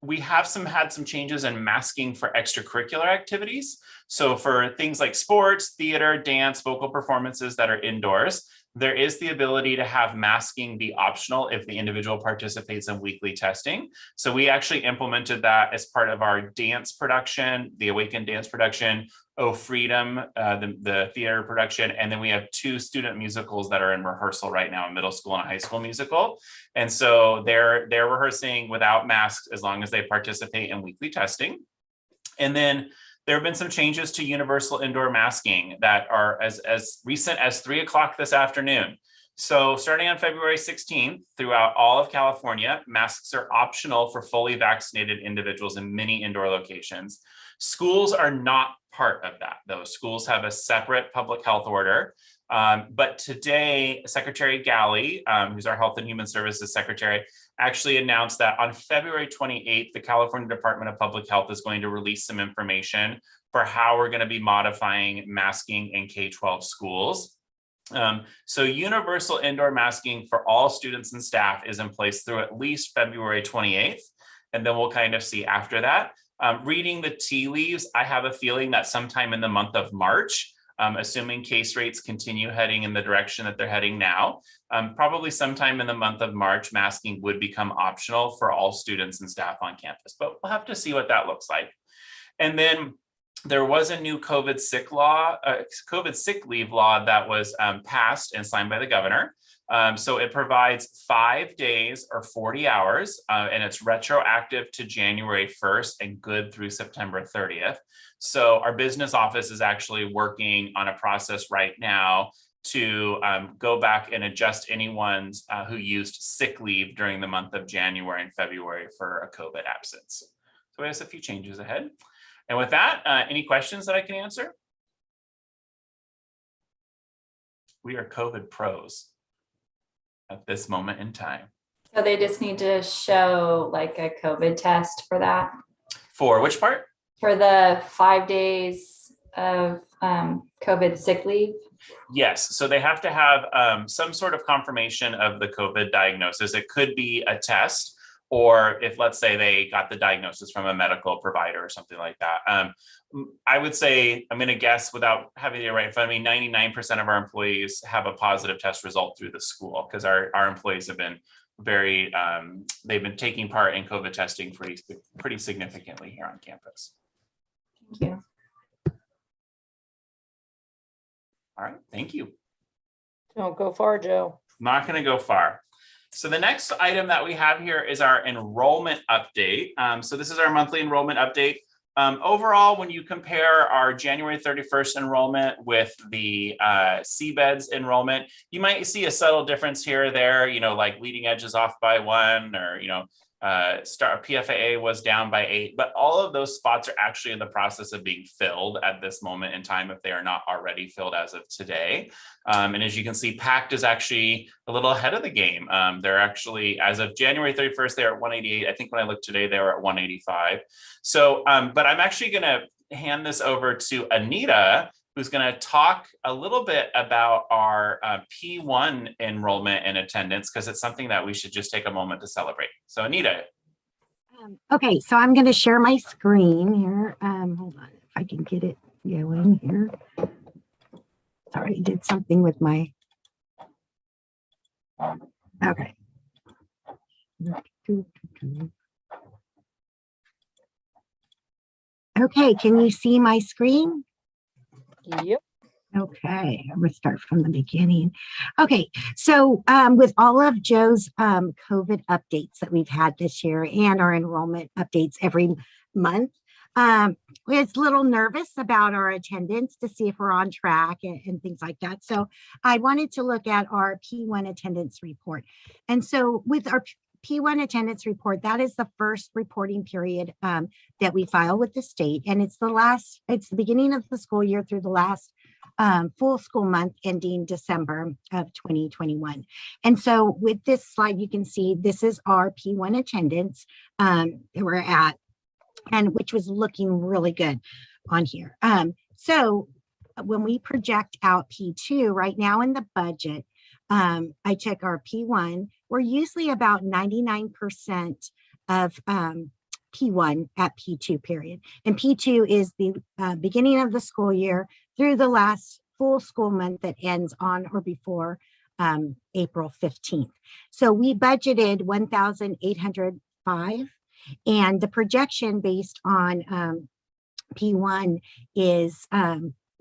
We have had some changes in masking for extracurricular activities. So for things like sports, theater, dance, vocal performances that are indoors, there is the ability to have masking be optional if the individual participates in weekly testing. So we actually implemented that as part of our dance production, the Awaken dance production, Oh Freedom, the theater production, and then we have 2 student musicals that are in rehearsal right now, a middle school and a high school musical. And so they're rehearsing without masks as long as they participate in weekly testing. And then there have been some changes to universal indoor masking that are as recent as 3 o'clock this afternoon. So starting on February 16th, throughout all of California, masks are optional for fully vaccinated individuals in many indoor locations. Schools are not part of that, though. Schools have a separate public health order. But today, Secretary Galley, who's our Health and Human Services Secretary, actually announced that on February 28th, the California Department of Public Health is going to release some information for how we're going to be modifying masking in K-12 schools. So universal indoor masking for all students and staff is in place through at least February 28th, and then we'll kind of see after that. Reading the tea leaves, I have a feeling that sometime in the month of March, assuming case rates continue heading in the direction that they're heading now, probably sometime in the month of March, masking would become optional for all students and staff on campus, but we'll have to see what that looks like. And then there was a new COVID sick leave law that was passed and signed by the governor. So it provides 5 days or 40 hours, and it's retroactive to January 1st and good through September 30th. So our business office is actually working on a process right now to go back and adjust anyone's who used sick leave during the month of January and February for a COVID absence. So we have a few changes ahead. And with that, any questions that I can answer? We are COVID pros at this moment in time. So they just need to show like a COVID test for that? For which part? For the 5 days of COVID sick leave? Yes, so they have to have some sort of confirmation of the COVID diagnosis. It could be a test, or if, let's say, they got the diagnosis from a medical provider or something like that. I would say, I'm going to guess without having it right in front of me, 99% of our employees have a positive test result through the school, because our employees have been very, they've been taking part in COVID testing pretty significantly here on campus. Thank you. All right, thank you. Don't go far, Joe. Not going to go far. So the next item that we have here is our enrollment update. So this is our monthly enrollment update. Overall, when you compare our January 31st enrollment with the CBEDS enrollment, you might see a subtle difference here or there, like leading edges off by 1, or, PFAA was down by 8, but all of those spots are actually in the process of being filled at this moment in time if they are not already filled as of today. And as you can see, PACT is actually a little ahead of the game. They're actually, as of January 31st, they're at 188. I think when I looked today, they were at 185. So, but I'm actually going to hand this over to Anita, who's going to talk a little bit about our P1 enrollment and attendance, because it's something that we should just take a moment to celebrate. So Anita. Okay, so I'm going to share my screen here. Hold on, if I can get it going here. Sorry, I did something with my, okay. Okay, can you see my screen? Yep. Okay, I'm going to start from the beginning. Okay, so with all of Joe's COVID updates that we've had this year and our enrollment updates every month, we're a little nervous about our attendance to see if we're on track and things like that. So I wanted to look at our P1 attendance report. And so with our P1 attendance report, that is the first reporting period that we file with the state. And it's the beginning of the school year through the last full school month ending December of 2021. And so with this slide, you can see this is our P1 attendance that we're at, and which was looking really good on here. So when we project out P2 right now in the budget, I check our P1, we're usually about 99% of P1 at P2 period. And P2 is the beginning of the school year through the last full school month that ends on or before April 15th. So we budgeted 1,805, and the projection based on P1 is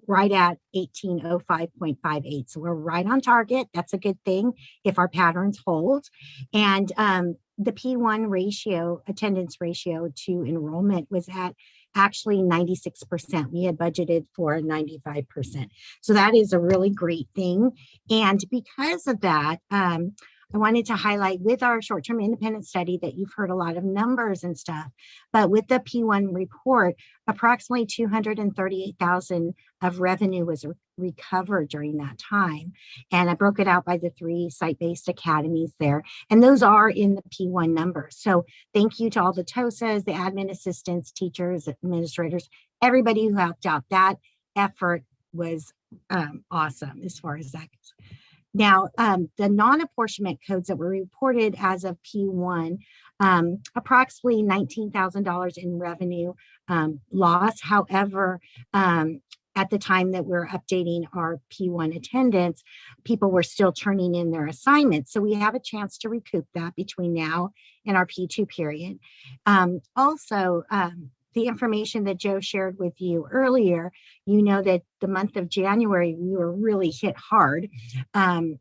right at 1805.58. So we're right on target. That's a good thing if our patterns hold. And the P1 ratio, attendance ratio to enrollment was at actually 96%. We had budgeted for 95%. So that is a really great thing. And because of that, I wanted to highlight with our short-term independent study that you've heard a lot of numbers and stuff, but with the P1 report, approximately 238,000 of revenue was recovered during that time. And I broke it out by the 3 site-based academies there. And those are in the P1 numbers. So thank you to all the TOSAs, the admin assistants, teachers, administrators, everybody who helped out. That effort was awesome as far as that goes. Now, the non-apportionment codes that were reported as of P1, approximately $19,000 in revenue loss. However, at the time that we're updating our P1 attendance, people were still turning in their assignments. So we have a chance to recoup that between now and our P2 period. Also, the information that Joe shared with you earlier, you know that the month of January, we were really hit hard. And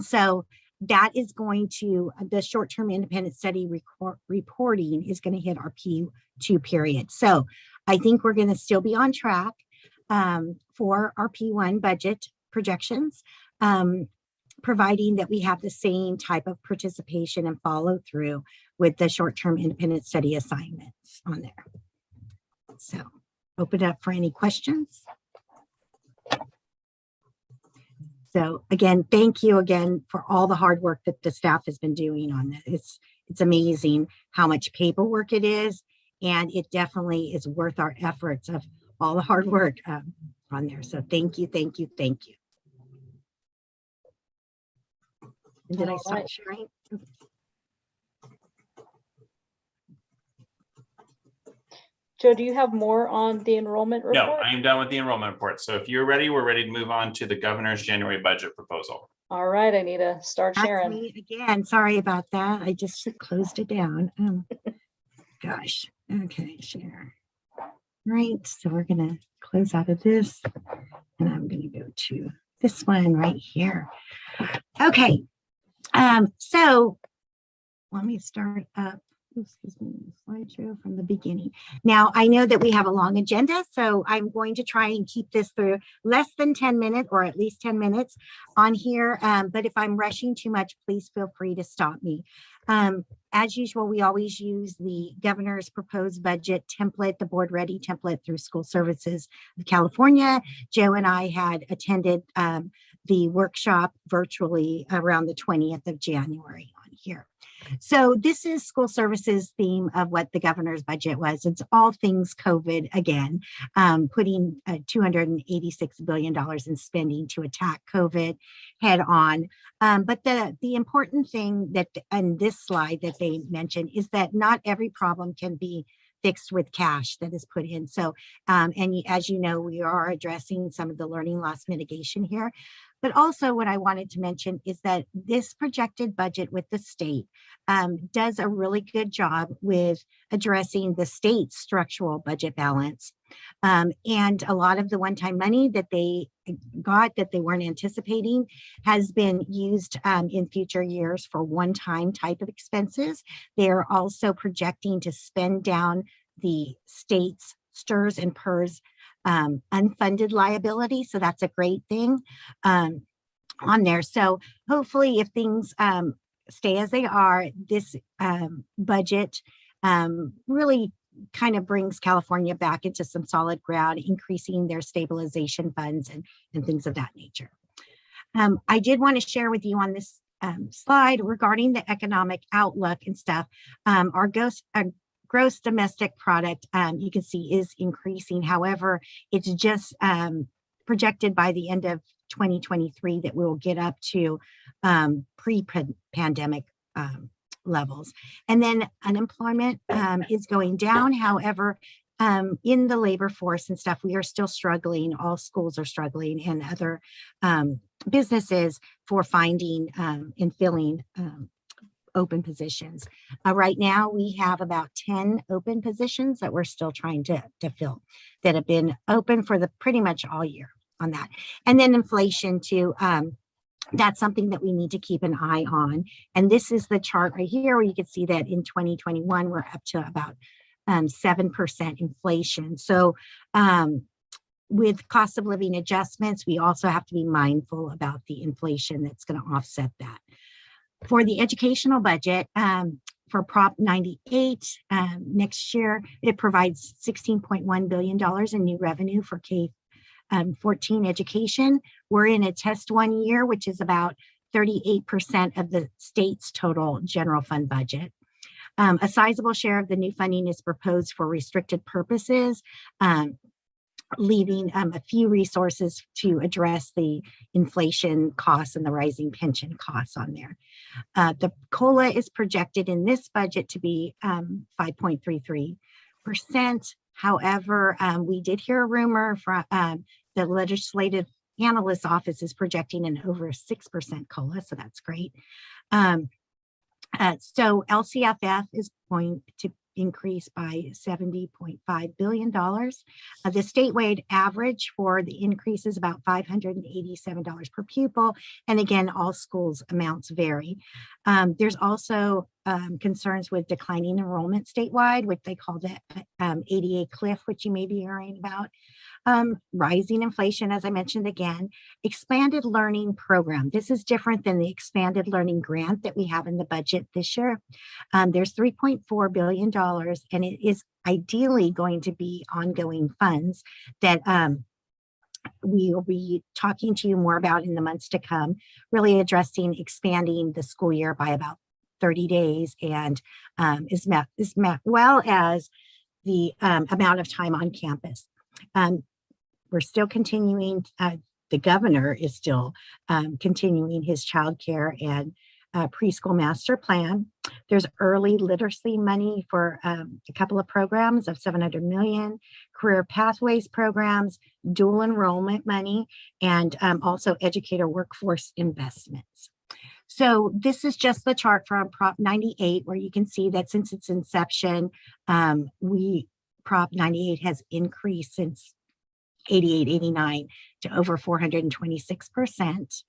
so that is going to, the short-term independent study reporting is going to hit our P2 period. So I think we're going to still be on track for our P1 budget projections, providing that we have the same type of participation and follow through with the short-term independent study assignments on there. So open it up for any questions. So again, thank you again for all the hard work that the staff has been doing on this. It's amazing how much paperwork it is, and it definitely is worth our efforts of all the hard work on there. So thank you, thank you, thank you. And did I stop sharing? Joe, do you have more on the enrollment report? No, I am done with the enrollment report. So if you're ready, we're ready to move on to the governor's January budget proposal. All right, I need to start That's sharing. me again. Sorry about that. I just closed it down. Gosh. Okay, share. Right. So we're going to close out of this, and I'm going to go to this one right here. Okay. So let me start up. Excuse me, slideshow from the beginning. Now, I know that we have a long agenda, so I'm going to try and keep this through less than 10 minutes or at least 10 minutes on here. But if I'm rushing too much, please feel free to stop me. As usual, we always use the governor's proposed budget template, the board ready template through School Services of California. Joe and I had attended the workshop virtually around the 20th of January on here. So this is School Services theme of what the governor's budget was. It's all things COVID again, putting $286 billion in spending to attack COVID head on. But the important thing that on this slide that they mentioned is that not every problem can be fixed with cash that is put in. So, and as you know, we are addressing some of the learning loss mitigation here. But also what I wanted to mention is that this projected budget with the state does a really good job with addressing the state's structural budget balance. And a lot of the one-time money that they got that they weren't anticipating has been used in future years for one-time type of expenses. They're also projecting to spend down the state's STRS and PERS unfunded liability. So that's a great thing on there. So hopefully if things stay as they are, this budget really kind of brings California back into some solid ground, increasing their stabilization funds and things of that nature. I did want to share with you on this slide regarding the economic outlook and stuff. Our gross domestic product, you can see, is increasing. However, it's just projected by the end of 2023 that we will get up to pre-pandemic levels. And then unemployment is going down. However, in the labor force and stuff, we are still struggling. All schools are struggling, and other businesses for finding and filling open positions. Right now, we have about 10 open positions that we're still trying to fill that have been open for the pretty much all year on that. And then inflation too. That's something that we need to keep an eye on. And this is the chart right here where you can see that in 2021, we're up to about 7% inflation. So with cost of living adjustments, we also have to be mindful about the inflation that's going to offset that. For the educational budget, for Prop 98 next year, it provides $16.1 billion in new revenue for K-14 education. We're in a test 1 year, which is about 38% of the state's total general fund budget. A sizable share of the new funding is proposed for restricted purposes, leaving a few resources to address the inflation costs and the rising pension costs on there. The COLA is projected in this budget to be 5.33%. However, we did hear a rumor from the Legislative Analyst Office is projecting an over 6% COLA, so that's great. So LCFF is going to increase by $70.5 billion. The statewide average for the increase is about $587 per pupil. And again, all schools amounts vary. There's also concerns with declining enrollment statewide, which they call the ADA cliff, which you may be hearing about. Rising inflation, as I mentioned again, expanded learning program. This is different than the expanded learning grant that we have in the budget this year. There's $3.4 billion, and it is ideally going to be ongoing funds that we will be talking to you more about in the months to come, really addressing expanding the school year by about 30 days and is well as the amount of time on campus. We're still continuing, the governor is still continuing his childcare and preschool master plan. There's early literacy money for a couple of programs of $700 million, career pathways programs, dual enrollment money, and also educator workforce investments. So this is just the chart from Prop 98, where you can see that since its inception, Prop 98 has increased since 88, 89 to over 426%.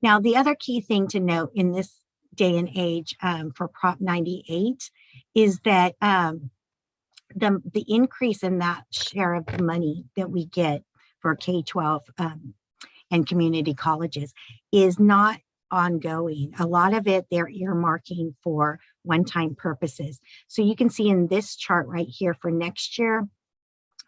Now, the other key thing to note in this day and age for Prop 98 is that the increase in that share of the money that we get for K-12 and community colleges is not ongoing. A lot of it they're earmarking for one-time purposes. So you can see in this chart right here for next year,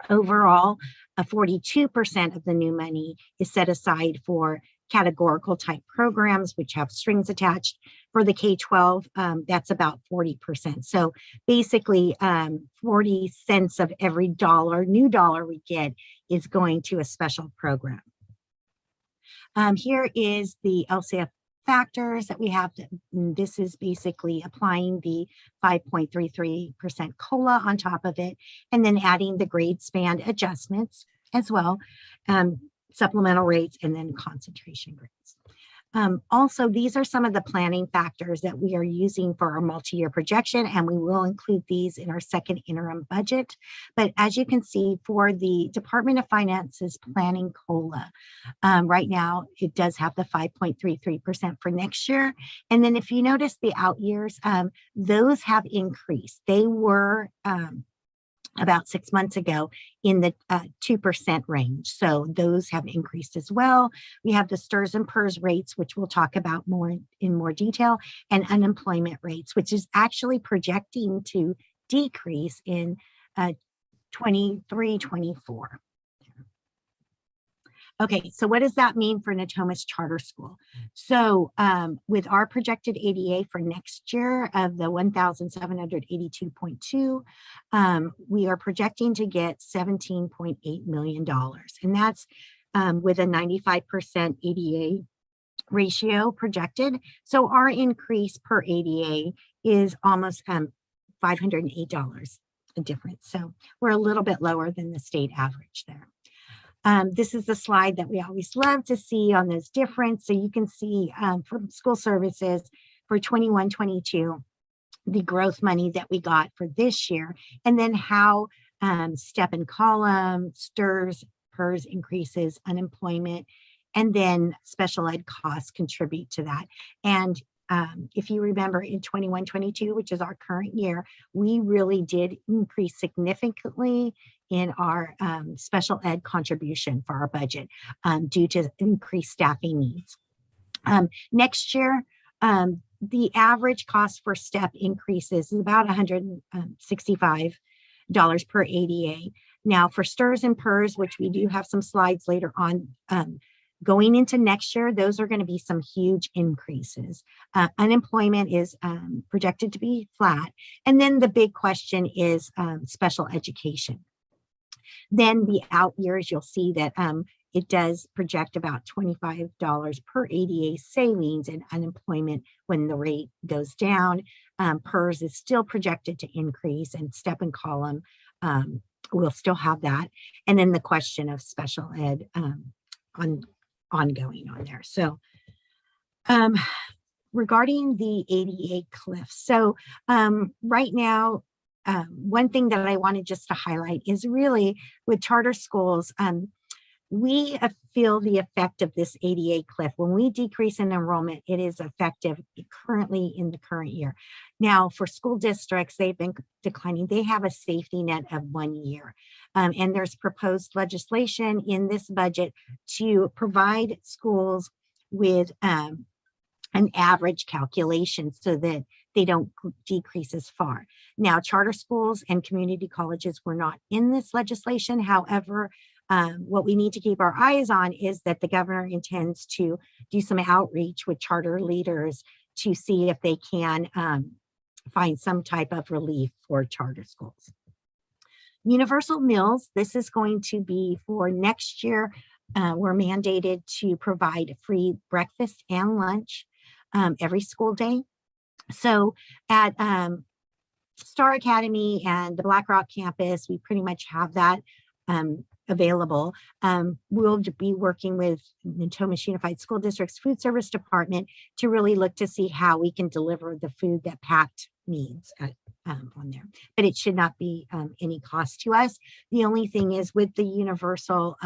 overall, 42% of the new money is set aside for categorical type programs, which have strings attached. For the K-12, that's about 40%. So basically 40 cents of every new dollar we get is going to a special program. Here is the Lcf Factors that we have. This is basically applying the 5.33% COLA on top of it, and then adding the grade span adjustments as well, supplemental rates, and then concentration rates. Also, these are some of the planning factors that we are using for our multi-year projection, and we will include these in our second interim budget. But as you can see, for the Department of Finance's planning COLA, right now it does have the 5.33% for next year. And then if you notice the out years, those have increased. They were about 6 months ago in the 2% range. So those have increased as well. We have the STRS and PERS rates, which we'll talk about in more detail, and unemployment rates, which is actually projecting to decrease in 23-24. Okay, so what does that mean for Natomas Charter School? So with our projected ADA for next year of the 1,782.2, we are projecting to get $17.8 million. And that's with a 95% ADA ratio projected. So our increase per ADA is almost $508 a difference. So we're a little bit lower than the state average there. This is the slide that we always love to see on this difference. So you can see from school services for 21-22, the growth money that we got for this year, and then how step and column, STRS, PERS increases, unemployment, and then special ed costs contribute to that. And if you remember in 21-22, which is our current year, we really did increase significantly in our special ed contribution for our budget due to increased staffing needs. Next year, the average cost for step increases is about $165 per ADA. Now for STRS and PERS, which we do have some slides later on, going into next year, those are going to be some huge increases. Unemployment is projected to be flat. And then the big question is special education. Then the out years, you'll see that it does project about $25 per ADA savings in unemployment when the rate goes down. PERS is still projected to increase, and step and column will still have that. And then the question of special ed ongoing on there. So regarding the ADA cliff, so right now, one thing that I wanted just to highlight is really with charter schools, we feel the effect of this ADA cliff. When we decrease in enrollment, it is effective currently in the current year. Now, for school districts, they've been declining. They have a safety net of 1 year. And there's proposed legislation in this budget to provide schools with an average calculation so that they don't decrease as far. Now, charter schools and community colleges were not in this legislation. However, what we need to keep our eyes on is that the governor intends to do some outreach with charter leaders to see if they can find some type of relief for charter schools. Universal meals, this is going to be for next year. We're mandated to provide free breakfast and lunch every school day. So at Star Academy and the Black Rock campus, we pretty much have that available. We'll be working with Natomas Unified School District's food service department to really look to see how we can deliver the food that PACT needs on there. But it should not be any cost to us. The only thing is with the universal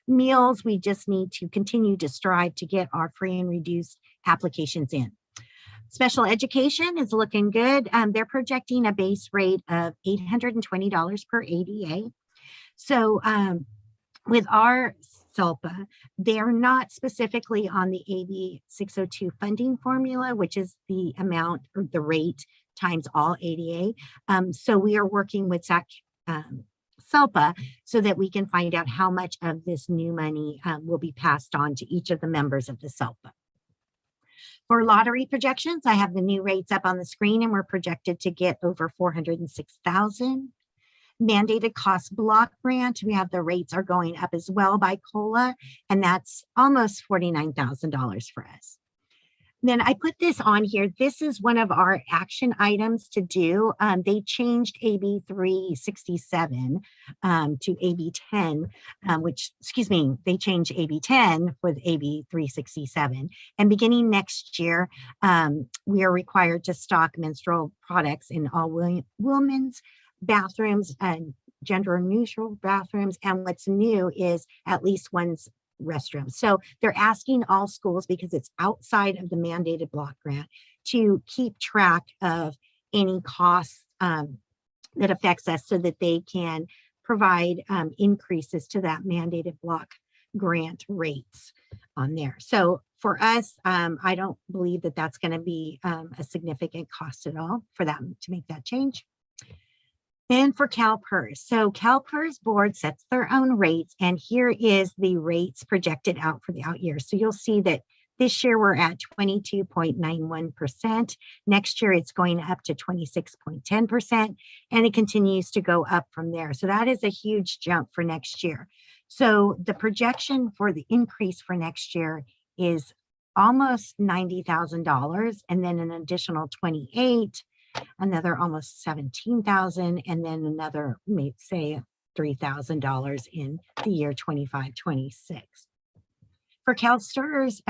meals, we just need to continue to strive to get our free and reduced applications in. Special education is looking good. They're projecting a base rate of $820 per ADA. So with our SELPA, they're not specifically on the AB 602 funding formula, which is the amount or the rate times all ADA. So we are working with SELPA so that we can find out how much of this new money will be passed on to each of the members of the SELPA. For lottery projections, I have the new rates up on the screen, and we're projected to get over $406,000. Mandated cost block grant, we have the rates are going up as well by COLA, and that's almost $49,000 for us. Then I put this on here. This is one of our action items to do. They changed AB 367 to AB 10, they changed AB 10 with AB 367. And beginning next year, we are required to stock menstrual products in all women's bathrooms and gender neutral bathrooms. And what's new is at least one's restroom. So they're asking all schools, because it's outside of the mandated block grant, to keep track of any costs that affects us so that they can provide increases to that mandated block grant rates on there. So for us, I don't believe that that's going to be a significant cost at all for them to make that change. And for CalPERS, so CalPERS board sets their own rates, and here is the rates projected out for the out years. So you'll see that this year we're at 22.91%. Next year it's going up to 26.10%, and it continues to go up from there. So that is a huge jump for next year. So the projection for the increase for next year is almost $90,000, and then an additional 28, another almost 17,000, and then another, maybe say $3,000 in the year 25-26. For CalSTRS,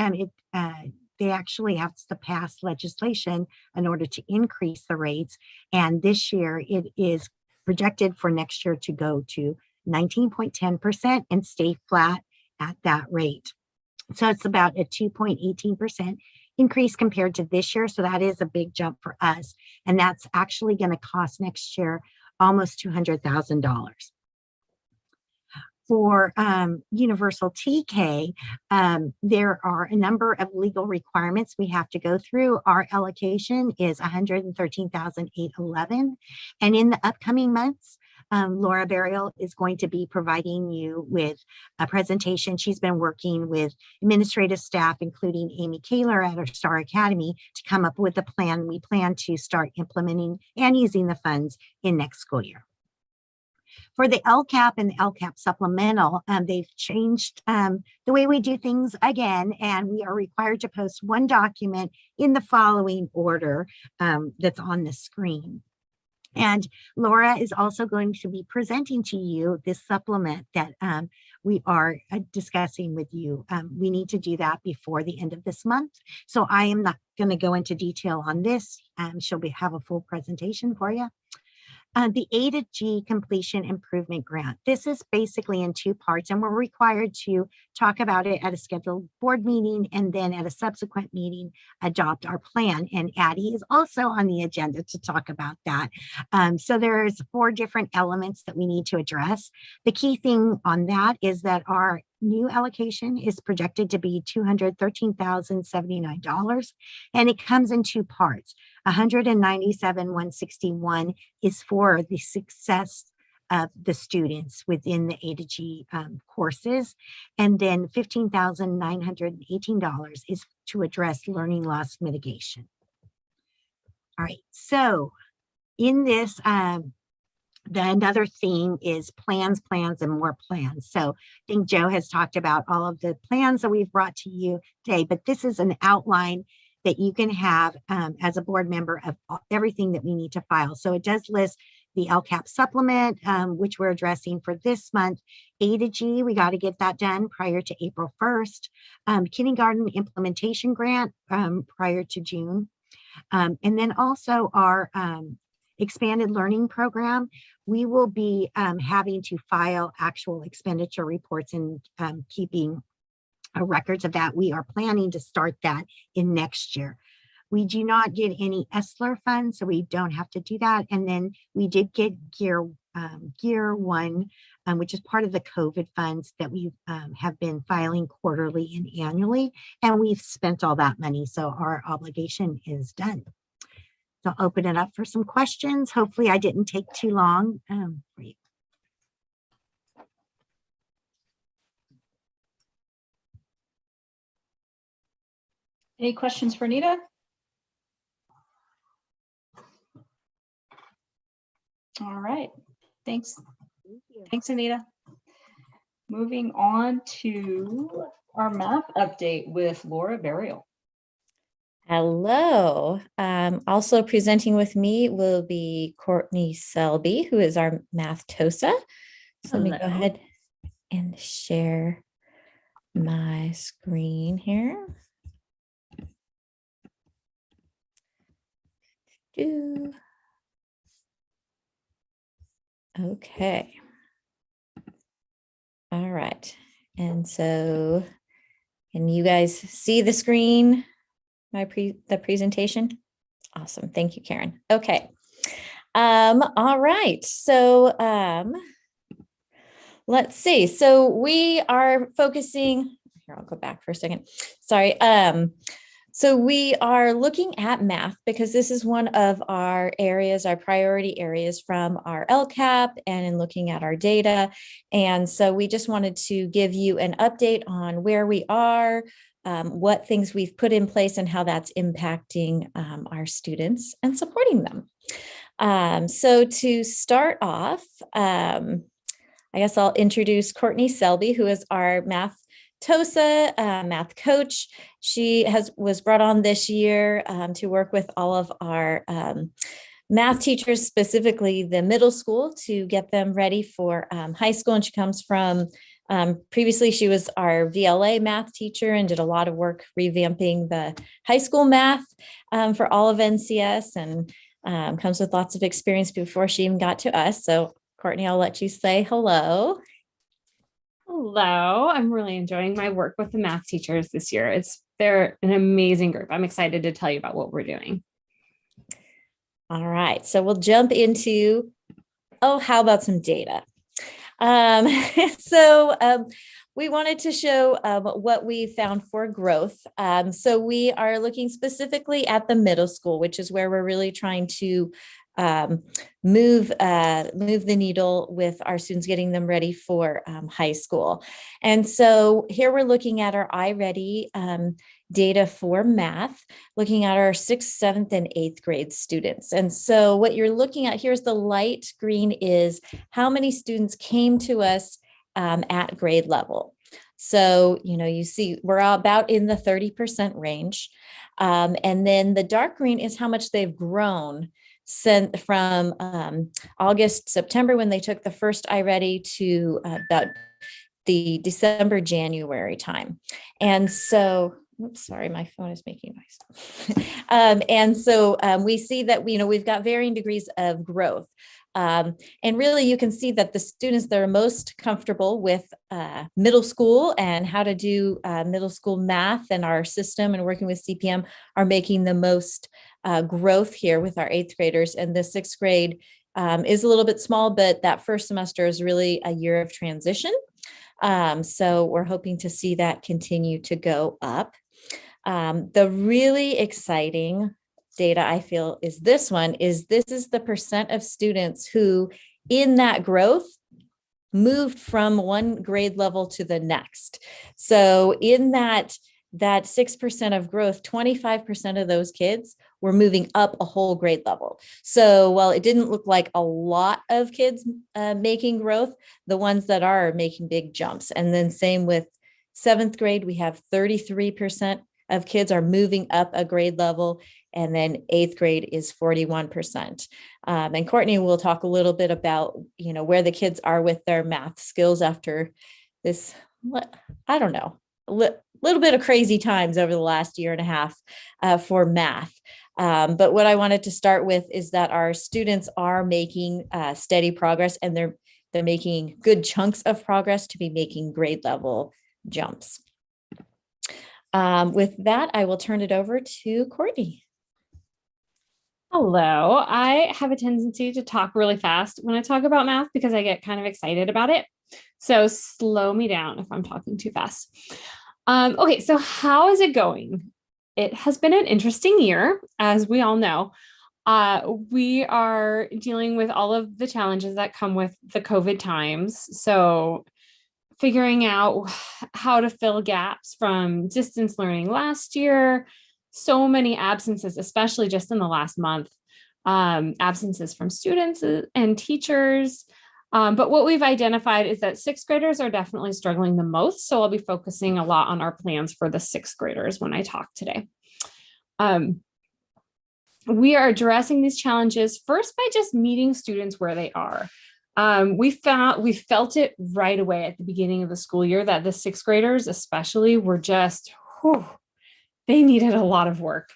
they actually have to pass legislation in order to increase the rates. And this year it is projected for next year to go to 19.10% and stay flat at that rate. So it's about a 2.18% increase compared to this year. So that is a big jump for us. And that's actually going to cost next year almost $200,000. For universal TK, there are a number of legal requirements we have to go through. Our allocation is $113,811. And in the upcoming months, Laura Burial is going to be providing you with a presentation. She's been working with administrative staff, including Amy Kaler at our Star Academy, to come up with a plan. We plan to start implementing and using the funds in next school year. For the Lcap and the Lcap supplemental, they've changed the way we do things again, and we are required to post one document in the following order that's on the screen. And Laura is also going to be presenting to you this supplement that we are discussing with you. We need to do that before the end of this month. So I am not going to go into detail on this. She'll have a full presentation for you. The A to G Completion Improvement Grant. This is basically in two parts, and we're required to talk about it at a scheduled board meeting and then at a subsequent meeting, adopt our plan. And Addie is also on the agenda to talk about that. So there's 4 different elements that we need to address. The key thing on that is that our new allocation is projected to be $213,079, and it comes in 2 parts. $197,161 is for the success of the students within the A to G courses, and then $15,918 is to address learning loss mitigation. All right, so in this, another theme is plans, and more plans. So I think Joe has talked about all of the plans that we've brought to you today, but this is an outline that you can have as a board member of everything that we need to file. So it does list the Lcap supplement, which we're addressing for this month. A to G, we got to get that done prior to April 1st. Kindergarten implementation grant prior to June. And then also our expanded learning program, we will be having to file actual expenditure reports and keeping records of that. We are planning to start that in next year. We do not get any ESSLR funds, so we don't have to do that. And then we did get Gear 1, which is part of the COVID funds that we have been filing quarterly and annually, and we've spent all that money, so our obligation is done. So I'll open it up for some questions. Hopefully I didn't take too long for you. Any questions for Anita? All right, thanks. Thanks, Anita. Moving on to our math update with Laura Burial. Hello. Also presenting with me will be Courtney Selby, who is our math TOSA. So let me go ahead and share my screen here. Okay. All right. And so can you guys see the screen, the presentation? Awesome. Thank you, Karen. Okay. All right. So let's see. So we are focusing here. I'll go back for a second. Sorry. So we are looking at math because this is one of our areas, our priority areas from our Lcap and in looking at our data. And so we just wanted to give you an update on where we are, what things we've put in place and how that's impacting our students and supporting them. So to start off, I guess I'll introduce Courtney Selby, who is our math Tosa, math coach. She was brought on this year to work with all of our math teachers, specifically the middle school, to get them ready for high school. And she comes from, previously she was our VLA math teacher and did a lot of work revamping the high school math for all of NCS, and comes with lots of experience before she even got to us. So Courtney, I'll let you say hello. Hello, I'm really enjoying my work with the math teachers this year. They're an amazing group. I'm excited to tell you about what we're doing. All right, so we'll jump into, how about some data? We wanted to show what we found for growth. So we are looking specifically at the middle school, which is where we're really trying to move the needle with our students, getting them ready for high school. And so here we're looking at our iReady data for math, looking at our 6th, 7th, and 8th grade students. And so what you're looking at, here's the light green, is how many students came to us at grade level. So, you see we're about in the 30% range. And then the dark green is how much they've grown from August, September, when they took the first iReady, to about the December, January time. And so, oops, sorry, my phone is making noise. And so we see that, we've got varying degrees of growth. And really, you can see that the students that are most comfortable with middle school and how to do middle school math and our system and working with CPM are making the most growth here with our 8th graders. And the 6th grade is a little bit small, but that first semester is really a year of transition. So we're hoping to see that continue to go up. The really exciting data, I feel, is this is the percent of students who in that growth moved from one grade level to the next. So in that 6% of growth, 25% of those kids were moving up a whole grade level. So while it didn't look like a lot of kids making growth, the ones that are making big jumps. And then same with 7th grade, we have 33% of kids are moving up a grade level. And then 8th grade is 41%. And Courtney will talk a little bit about, where the kids are with their math skills after this, I don't know, little bit of crazy times over the last year and a half for math. But what I wanted to start with is that our students are making steady progress, and they're making good chunks of progress to be making grade level jumps. With that, I will turn it over to Courtney. Hello, I have a tendency to talk really fast when I talk about math because I get kind of excited about it. So slow me down if I'm talking too fast. Okay, so how is it going? It has been an interesting year, as we all know. We are dealing with all of the challenges that come with the COVID times. So figuring out how to fill gaps from distance learning last year, so many absences, especially just in the last month, absences from students and teachers. But what we've identified is that 6th graders are definitely struggling the most. So I'll be focusing a lot on our plans for the 6th graders when I talk today. We are addressing these challenges first by just meeting students where they are. We felt it right away at the beginning of the school year that the 6th graders especially were just, they needed a lot of work.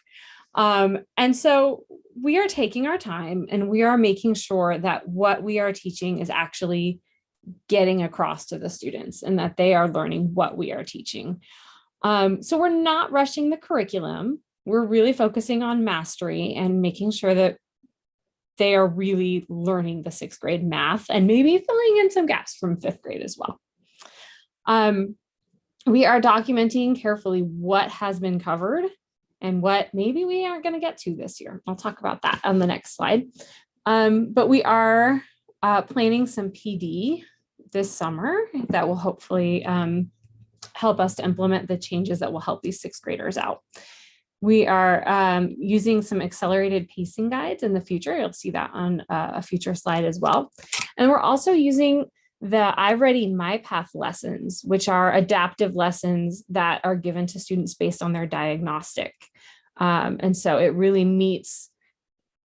And so we are taking our time and we are making sure that what we are teaching is actually getting across to the students and that they are learning what we are teaching. So we're not rushing the curriculum. We're really focusing on mastery and making sure that they are really learning the 6th grade math and maybe filling in some gaps from 5th grade as well. We are documenting carefully what has been covered and what maybe we aren't going to get to this year. I'll talk about that on the next slide. But we are planning some PD this summer that will hopefully help us to implement the changes that will help these 6th graders out. We are using some accelerated pacing guides in the future. You'll see that on a future slide as well. And we're also using the iReady MyPath lessons, which are adaptive lessons that are given to students based on their diagnostic. And so it really meets,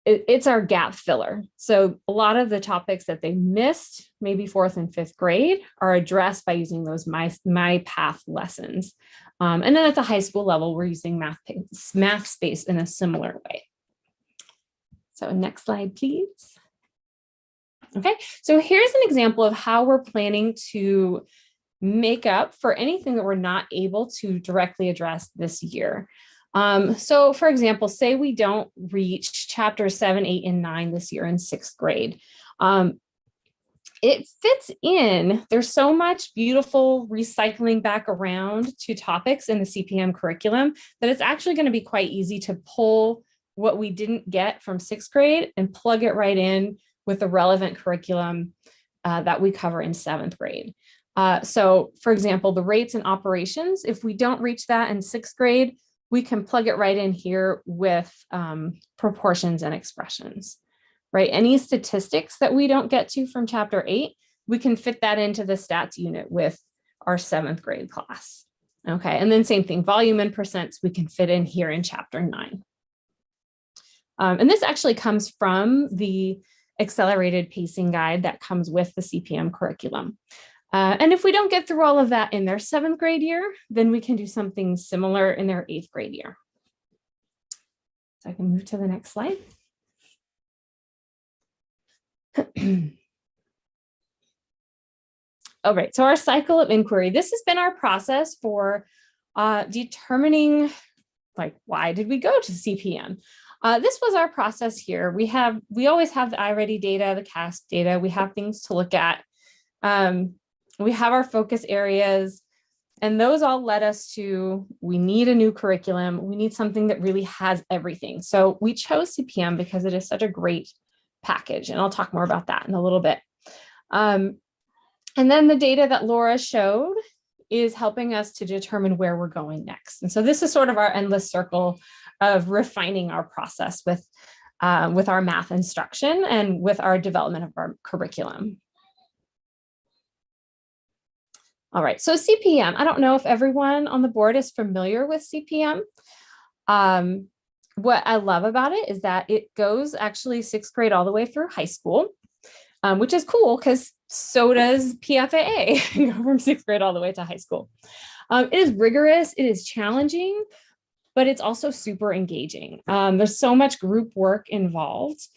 it's our gap filler. So a lot of the topics that they missed, maybe 4th and 5th grade, are addressed by using those MyPath lessons. And then at the high school level, we're using Math Space in a similar way. So next slide, please. Okay, so here's an example of how we're planning to make up for anything that we're not able to directly address this year. So for example, say we don't reach chapters 7, 8, and 9 this year in 6th grade. It fits in, there's so much beautiful recycling back around to topics in the CPM curriculum that it's actually going to be quite easy to pull what we didn't get from 6th grade and plug it right in with the relevant curriculum that we cover in 7th grade. So for example, the rates and operations, if we don't reach that in 6th grade, we can plug it right in here with proportions and expressions, right? Any statistics that we don't get to from chapter 8, we can fit that into the stats unit with our 7th grade class. Okay, and then same thing, volume and percents, we can fit in here in chapter 9. And this actually comes from the accelerated pacing guide that comes with the CPM curriculum. And if we don't get through all of that in their 7th grade year, then we can do something similar in their 8th grade year. So I can move to the next slide. All right, so our cycle of inquiry. This has been our process for determining, like, why did we go to CPM? This was our process here. We always have the iReady data, the CAST data. We have things to look at. We have our focus areas, and those all led us to, we need a new curriculum. We need something that really has everything. So we chose CPM because it is such a great package, and I'll talk more about that in a little bit. And then the data that Laura showed is helping us to determine where we're going next. And so this is sort of our endless circle of refining our process with our math instruction and with our development of our curriculum. All right, so CPM, I don't know if everyone on the board is familiar with CPM. What I love about it is that it goes actually 6th grade all the way through high school, which is cool because so does PFAA, go from 6th grade all the way to high school. It is rigorous, it is challenging, but it's also super engaging. There's so much group work involved,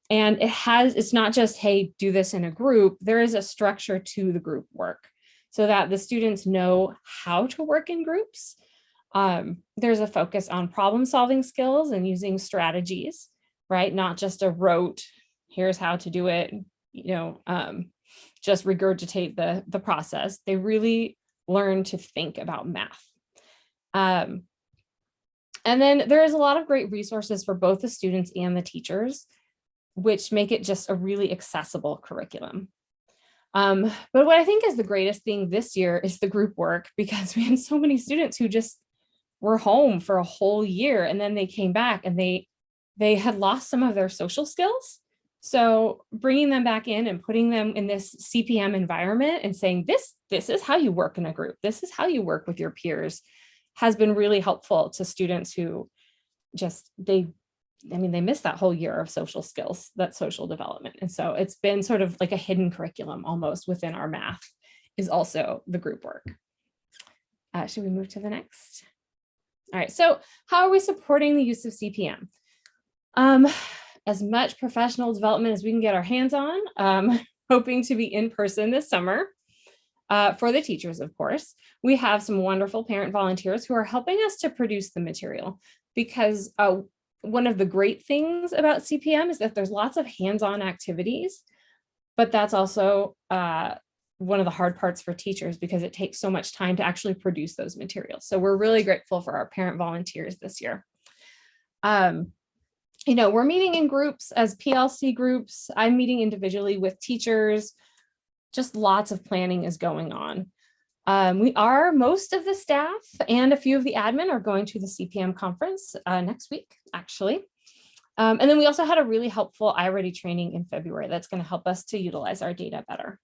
and it's not just, hey, do this in a group. There is a structure to the group work so that the students know how to work in groups. There's a focus on problem solving skills and using strategies, right? Not just a rote, here's how to do it, just regurgitate the process. They really learn to think about math. And then there's a lot of great resources for both the students and the teachers, which make it just a really accessible curriculum. But what I think is the greatest thing this year is the group work, because we had so many students who just were home for a whole year, and then they came back and they had lost some of their social skills. So bringing them back in and putting them in this CPM environment and saying, this is how you work in a group, this is how you work with your peers, has been really helpful to students who they missed that whole year of social skills, that social development. And so it's been sort of like a hidden curriculum almost within our math is also the group work. Should we move to the next? All right, so how are we supporting the use of CPM? As much professional development as we can get our hands on, hoping to be in person this summer. For the teachers, of course, we have some wonderful parent volunteers who are helping us to produce the material, because one of the great things about CPM is that there's lots of hands-on activities, but that's also one of the hard parts for teachers because it takes so much time to actually produce those materials. So we're really grateful for our parent volunteers this year. We're meeting in groups as PLC groups. I'm meeting individually with teachers. Just lots of planning is going on. Most of the staff and a few of the admin are going to the CPM conference next week, actually. And then we also had a really helpful iReady training in February that's going to help us to utilize our data better.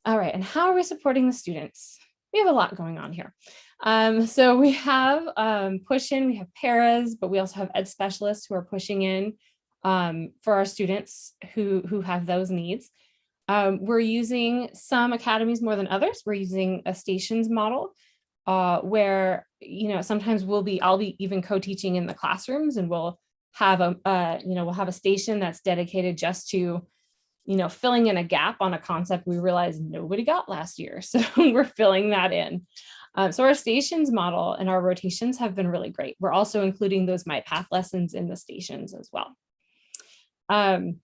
All right, and how are we supporting the students? We have a lot going on here. So we have push-in, we have paras, but we also have ed specialists who are pushing in for our students who have those needs. We're using some academies more than others. We're using a stations model where, sometimes I'll be even co-teaching in the classrooms, and we'll have a station that's dedicated just to, filling in a gap on a concept we realized nobody got last year. So we're filling that in. So our stations model and our rotations have been really great. We're also including those MyPath lessons in the stations as well. And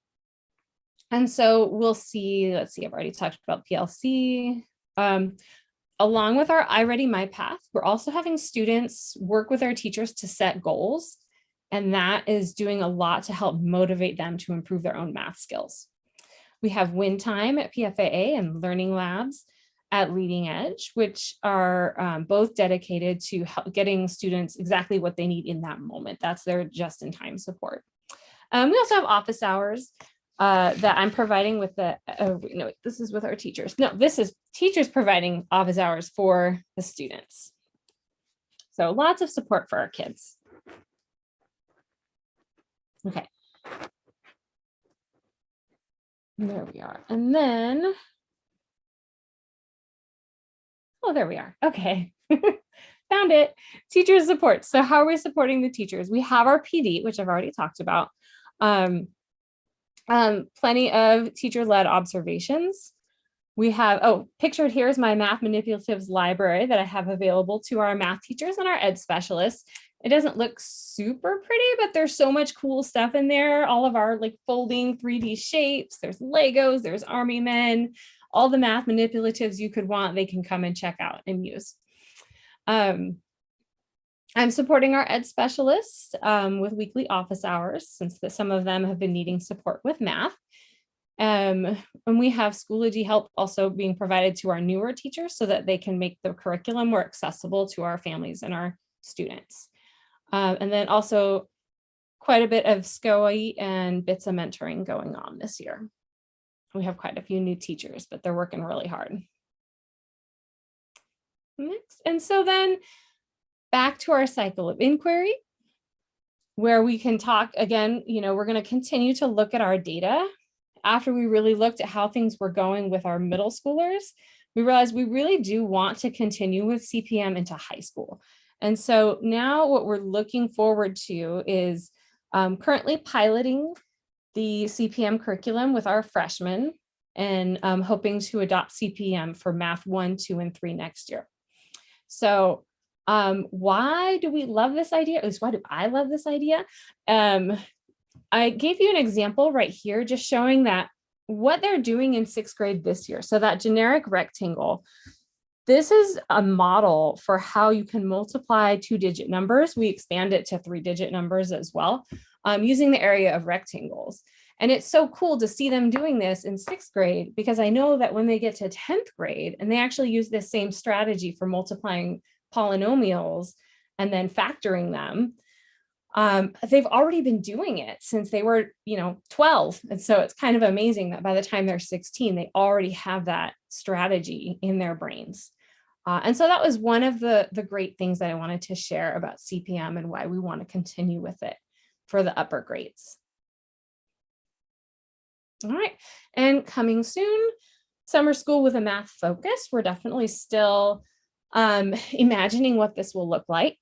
so we'll see, let's see, I've already talked about PLC. Along with our iReady MyPath, we're also having students work with our teachers to set goals. And that is doing a lot to help motivate them to improve their own math skills. We have Win Time at PFAA and Learning Labs at Leading Edge, which are both dedicated to getting students exactly what they need in that moment. That's their just-in-time support. We also have office hours that I'm providing with no, this is with our teachers. No, this is teachers providing office hours for the students. So lots of support for our kids. Okay. There we are. And then, oh, there we are. Okay. Found it. Teacher support. So how are we supporting the teachers? We have our PD, which I've already talked about. Plenty of teacher-led observations. We have, pictured here is my math manipulatives library that I have available to our math teachers and our ed specialists. It doesn't look super pretty, but there's so much cool stuff in there. All of our folding 3D shapes, there's Legos, there's army men, all the math manipulatives you could want, they can come and check out and use. I'm supporting our ed specialists with weekly office hours, since some of them have been needing support with math. And we have Schoology help also being provided to our newer teachers so that they can make the curriculum more accessible to our families and our students. And then also quite a bit of SCOE and bits of mentoring going on this year. We have quite a few new teachers, but they're working really hard. Next. And so then back to our cycle of inquiry, where we can talk again, we're going to continue to look at our data. After we really looked at how things were going with our middle schoolers, we realized we really do want to continue with CPM into high school. And so now what we're looking forward to is currently piloting the CPM curriculum with our freshmen and hoping to adopt CPM for Math 1, 2, and 3 next year. So why do we love this idea? At least why do I love this idea? I gave you an example right here, just showing that what they're doing in 6th grade this year. So that generic rectangle, this is a model for how you can multiply 2-digit numbers. We expand it to 3-digit numbers as well, using the area of rectangles. And it's so cool to see them doing this in 6th grade, because I know that when they get to 10th grade and they actually use this same strategy for multiplying polynomials and then factoring them, they've already been doing it since they were, 12. And so it's kind of amazing that by the time they're 16, they already have that strategy in their brains. And so that was one of the great things that I wanted to share about CPM and why we want to continue with it for the upper grades. All right, and coming soon, summer school with a math focus. We're definitely still imagining what this will look like.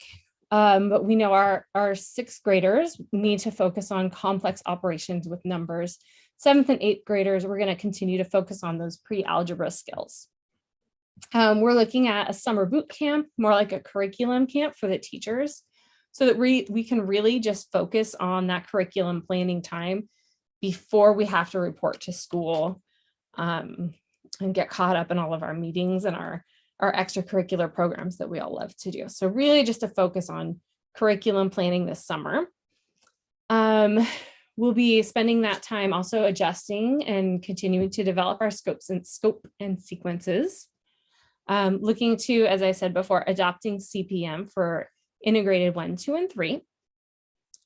But we know our 6th graders need to focus on complex operations with numbers. 7th and 8th graders, we're going to continue to focus on those pre-algebra skills. We're looking at a summer boot camp, more like a curriculum camp for the teachers, so that we can really just focus on that curriculum planning time before we have to report to school and get caught up in all of our meetings and our extracurricular programs that we all love to do. So really just to focus on curriculum planning this summer. We'll be spending that time also adjusting and continuing to develop our scope and sequences. Looking to, as I said before, adopting CPM for integrated 1, 2, and 3.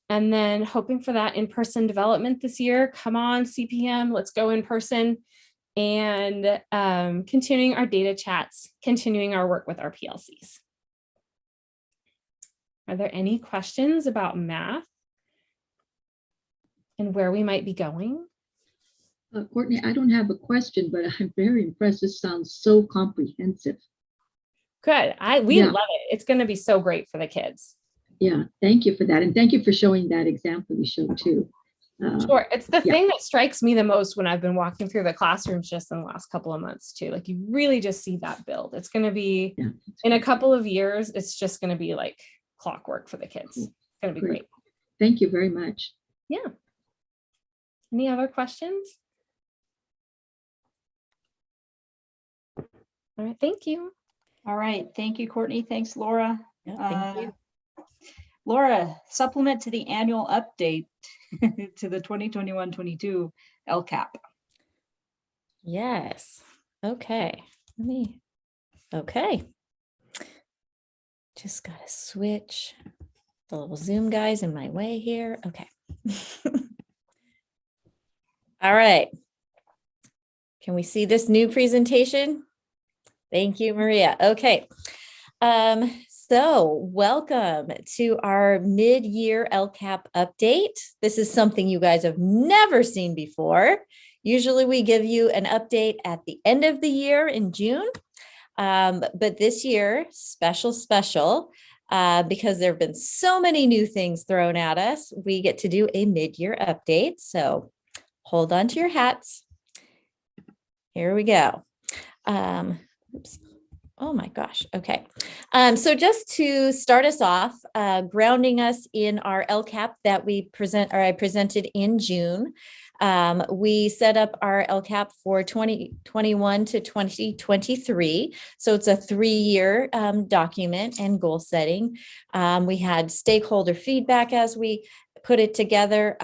And then hoping for that in-person development this year. Come on, CPM, let's go in person. and continuing our data chats, continuing our work with our PLCs. Are there any questions about math and where we might be going? Courtney, I don't have a question, but I'm very impressed. This sounds so comprehensive. Good. We love it. It's going to be so great for the kids. Yeah, thank you for that. And thank you for showing that example you showed too. Sure. It's the thing that strikes me the most when I've been walking through the classrooms just in the last couple of months too. Like you really just see that build. It's going to be in a couple of years, it's just going to be like clockwork for the kids. It's going to be great. Thank you very much. Yeah. Any other questions? All right. Thank you. All right. Thank you, Courtney. Thanks, Laura. Thank you. Laura, supplement to the annual update to the 2021-22 Lcap. Yes. Okay. Okay. Just gotta switch the little Zoom guys in my way here. Okay. All right. Can we see this new presentation? Thank you, Maria. Okay. So welcome to our mid-year Lcap update. This is something you guys have never seen before. Usually we give you an update at the end of the year in June. But this year, special, because there have been so many new things thrown at us, we get to do a mid-year update. So hold on to your hats. Here we go. Oops. Oh my gosh. Okay. So just to start us off, grounding us in our Lcap that I presented in June, we set up our Lcap for 2021 to 2023. So it's a 3-year document and goal setting. We had stakeholder feedback as we put it together.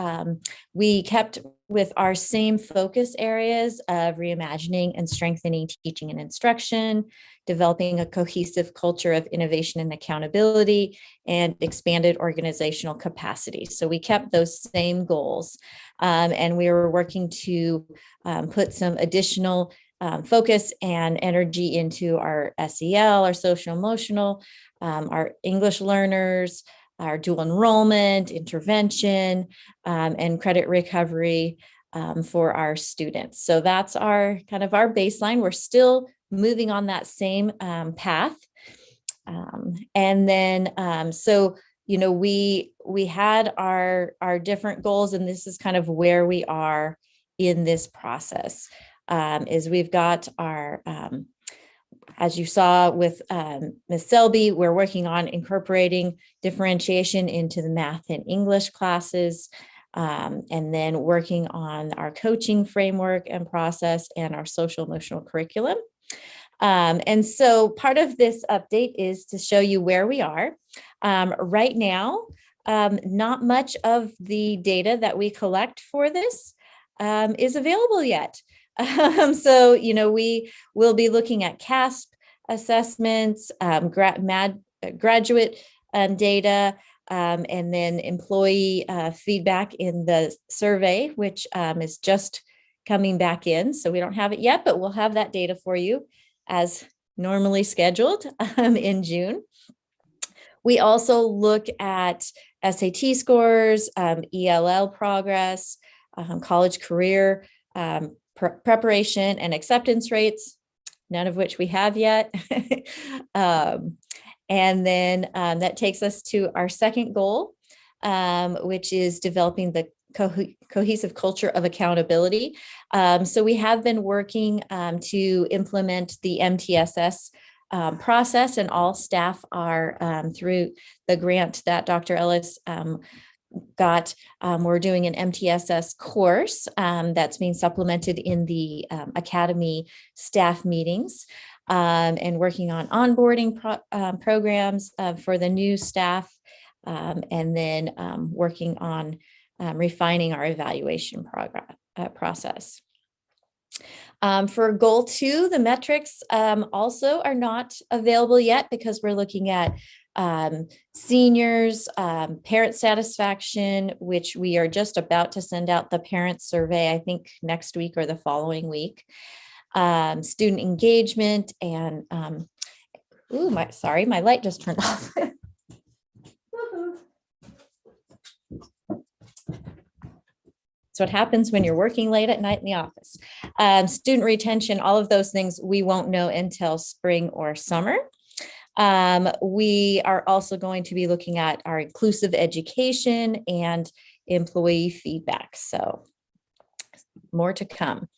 We kept with our same focus areas of reimagining and strengthening teaching and instruction, developing a cohesive culture of innovation and accountability, and expanded organizational capacity. So we kept those same goals, and we were working to put some additional focus and energy into our SEL, our social emotional, our English learners, our dual enrollment, intervention, and credit recovery for our students. So that's our kind of our baseline. We're still moving on that same path. And then, so, you know, we had our different goals, and this is kind of where we are in this process, is we've got our, as you saw with Ms. Selby, we're working on incorporating differentiation into the math and English classes, and then working on our coaching framework and process and our social emotional curriculum. And so part of this update is to show you where we are. Right now, not much of the data that we collect for this is available yet. So, you know, we will be looking at CASP assessments, graduate data, and then employee feedback in the survey, which is just coming back in. So we don't have it yet, but we'll have that data for you as normally scheduled in June. We also look at SAT scores, ELL progress, college career preparation and acceptance rates, none of which we have yet. And then that takes us to our second goal, which is developing the cohesive culture of accountability. So we have been working to implement the MTSS process, and all staff are through the grant that Dr. Ellis got. We're doing an MTSS course that's being supplemented in the academy staff meetings, and working on onboarding programs for the new staff, and then working on refining our evaluation process. For goal 2, the metrics also are not available yet because we're looking at seniors, parent satisfaction, which we are just about to send out the parent survey, I think next week or the following week. student engagement, and my light just turned off. That's what happens when you're working late at night in the office. Student retention, all of those things we won't know until spring or summer. We are also going to be looking at our inclusive education and employee feedback. So more to come.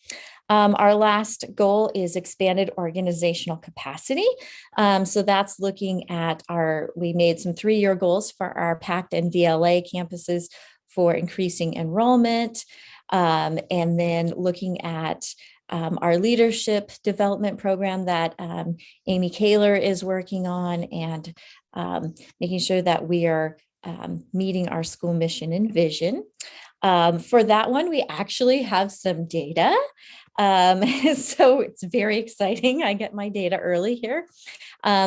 Our last goal is expanded organizational capacity. So that's looking at we made some 3-year goals for our PACT and VLA campuses for increasing enrollment, and then looking at our leadership development program that Amy Kaler is working on, and making sure that we are meeting our school mission and vision. For that one, we actually have some data. So it's very exciting. I get my data early here.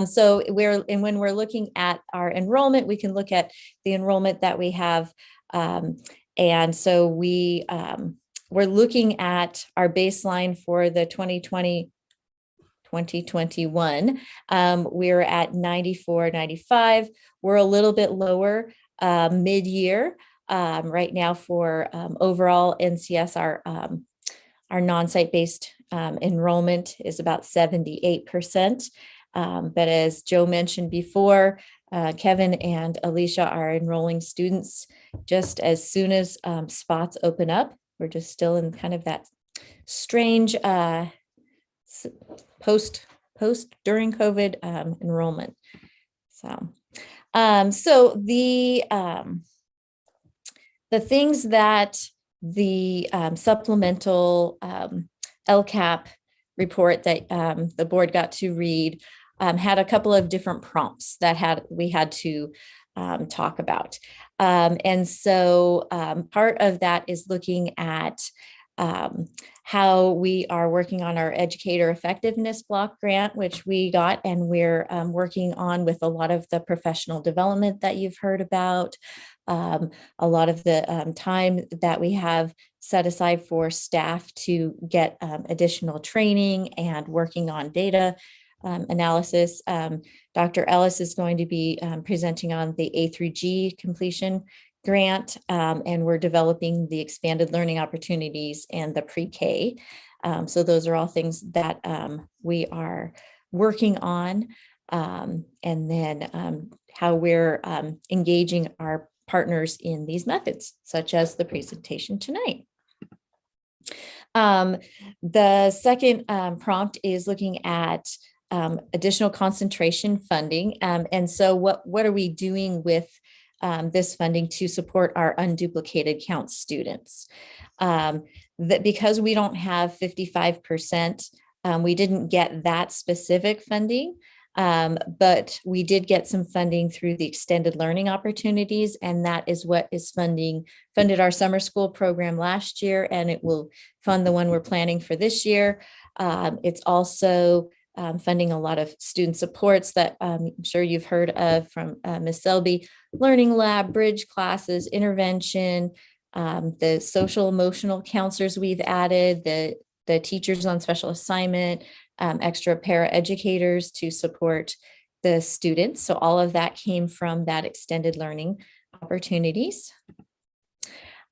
So when we're looking at our enrollment, we can look at the enrollment that we have. And so we're looking at our baseline for the 2021. We're at 94, 95. We're a little bit lower mid-year right now for overall NCS. Our non-site based enrollment is about 78%. But as Joe mentioned before, Kevin and Alicia are enrolling students just as soon as spots open up. We're just still in kind of that strange post during COVID enrollment. So the things that the supplemental Lcap report that the board got to read had a couple of different prompts that we had to talk about. And so part of that is looking at how we are working on our educator effectiveness block grant, which we got, and we're working on with a lot of the professional development that you've heard about, a lot of the time that we have set aside for staff to get additional training and working on data analysis. Dr. Ellis is going to be presenting on the A through G completion grant, and we're developing the expanded learning opportunities and the pre-K. So those are all things that we are working on, and then how we're engaging our partners in these methods, such as the presentation tonight. The second prompt is looking at additional concentration funding. And so what are we doing with this funding to support our unduplicated count students? That because we don't have 55%, we didn't get that specific funding, but we did get some funding through the extended learning opportunities, and that is what is funded our summer school program last year, and it will fund the one we're planning for this year. It's also funding a lot of student supports that I'm sure you've heard of from Ms. Selby, Learning Lab, bridge classes, intervention, the social emotional counselors we've added, the teachers on special assignment, extra para educators to support the students. So all of that came from that extended learning opportunities.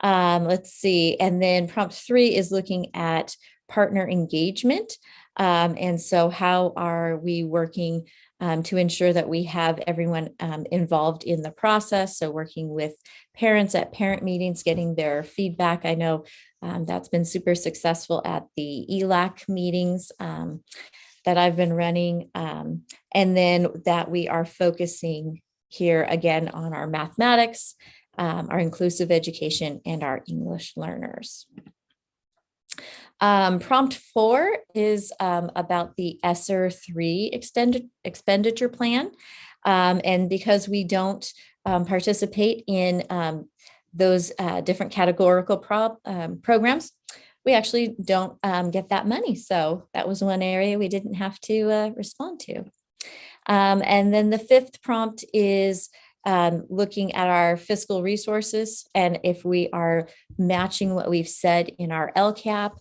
Let's see. And then prompt 3 is looking at partner engagement. And so how are we working to ensure that we have everyone involved in the process? So working with parents at parent meetings, getting their feedback. I know that's been super successful at the ELAC meetings that I've been running. And then that we are focusing here again on our mathematics, our inclusive education, and our English learners. Prompt 4 is about the ESSER 3 expenditure plan. And because we don't participate in those different categorical programs, we actually don't get that money. So that was one area we didn't have to respond to. And then the 5th prompt is looking at our fiscal resources and if we are matching what we've said in our Lcap.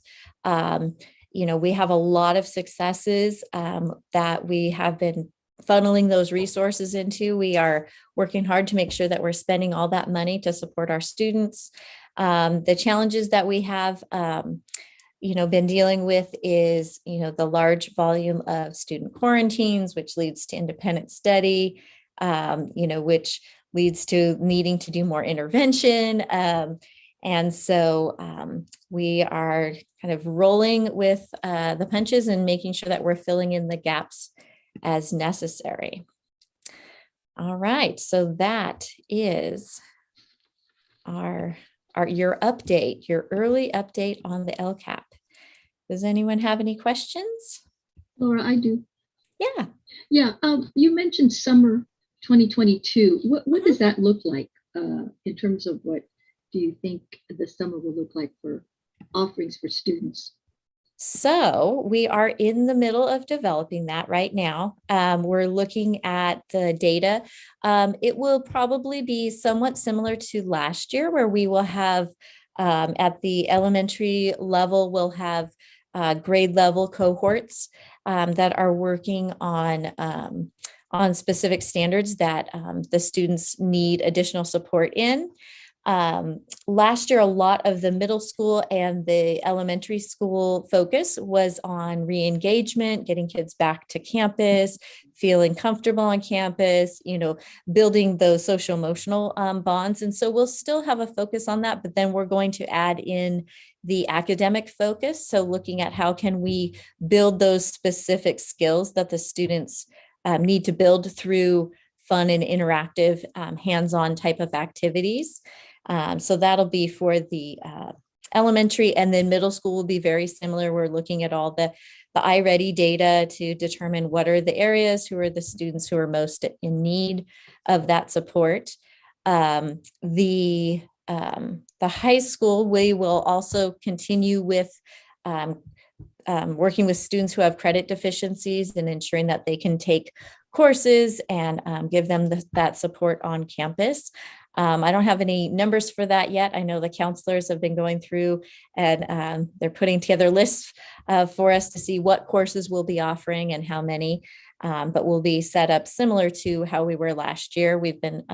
We have a lot of successes that we have been funneling those resources into. We are working hard to make sure that we're spending all that money to support our students. The challenges that we have been dealing with is, the large volume of student quarantines, which leads to independent study, which leads to needing to do more intervention. And so we are kind of rolling with the punches and making sure that we're filling in the gaps as necessary. All right, so that is your update, your early update on the LCAP. Does anyone have any questions? Laura, I do. Yeah. Yeah. You mentioned summer 2022. What does that look like in terms of what do you think the summer will look like for offerings for students? So we are in the middle of developing that right now. We're looking at the data. It will probably be somewhat similar to last year, where we will have at the elementary level, we'll have grade level cohorts that are working on specific standards that the students need additional support in. Last year, a lot of the middle school and the elementary school focus was on re-engagement, getting kids back to campus, feeling comfortable on campus, building those social emotional bonds. And so we'll still have a focus on that, but then we're going to add in the academic focus. So looking at how can we build those specific skills that the students need to build through fun and interactive hands-on type of activities. So that'll be for the elementary, and then middle school will be very similar. We're looking at all the iReady data to determine what are the areas, who are the students who are most in need of that support. The high school, we will also continue with working with students who have credit deficiencies and ensuring that they can take courses and give them that support on campus. I don't have any numbers for that yet. I know the counselors have been going through and they're putting together lists for us to see what courses we'll be offering and how many, but we'll be set up similar to how we were last year. We've been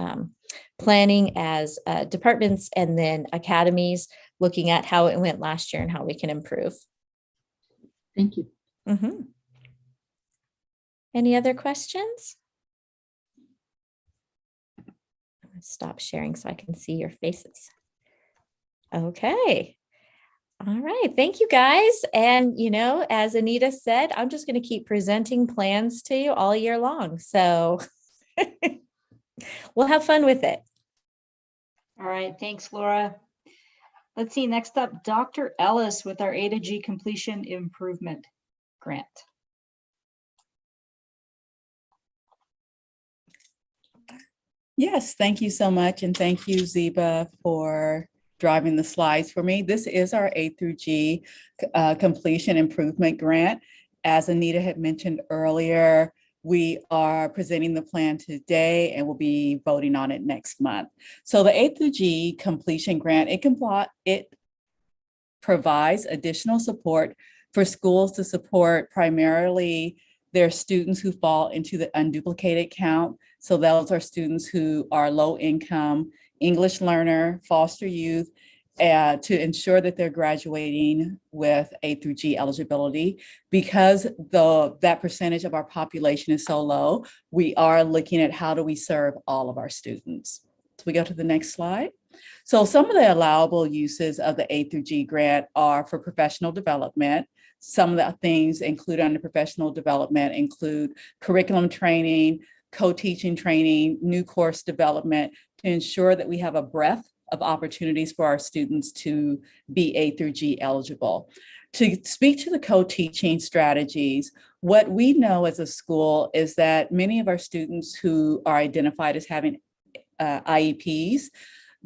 planning as departments and then academies, looking at how it went last year and how we can improve. Thank you. Mm-hmm. Any other questions? Stop sharing so I can see your faces. Okay. All right. Thank you, guys. And, as Anita said, I'm just going to keep presenting plans to you all year long. So we'll have fun with it. All right. Thanks, Laura. Let's see. Next up, Dr. Ellis with our A to G completion improvement grant. Yes, thank you so much. And thank you, Zeba, for driving the slides for me. This is our A through G completion improvement grant. As Anita had mentioned earlier, we are presenting the plan today and we'll be voting on it next month. So the A through G completion grant, it provides additional support for schools to support primarily their students who fall into the unduplicated count. So those are students who are low income, English learner, foster youth, to ensure that they're graduating with A through G eligibility. Because that percentage of our population is so low, we are looking at how do we serve all of our students. So we go to the next slide. So some of the allowable uses of the A through G grant are for professional development. Some of the things included under professional development include curriculum training, co-teaching training, new course development, to ensure that we have a breadth of opportunities for our students to be A through G eligible. To speak to the co-teaching strategies, what we know as a school is that many of our students who are identified as having IEPs,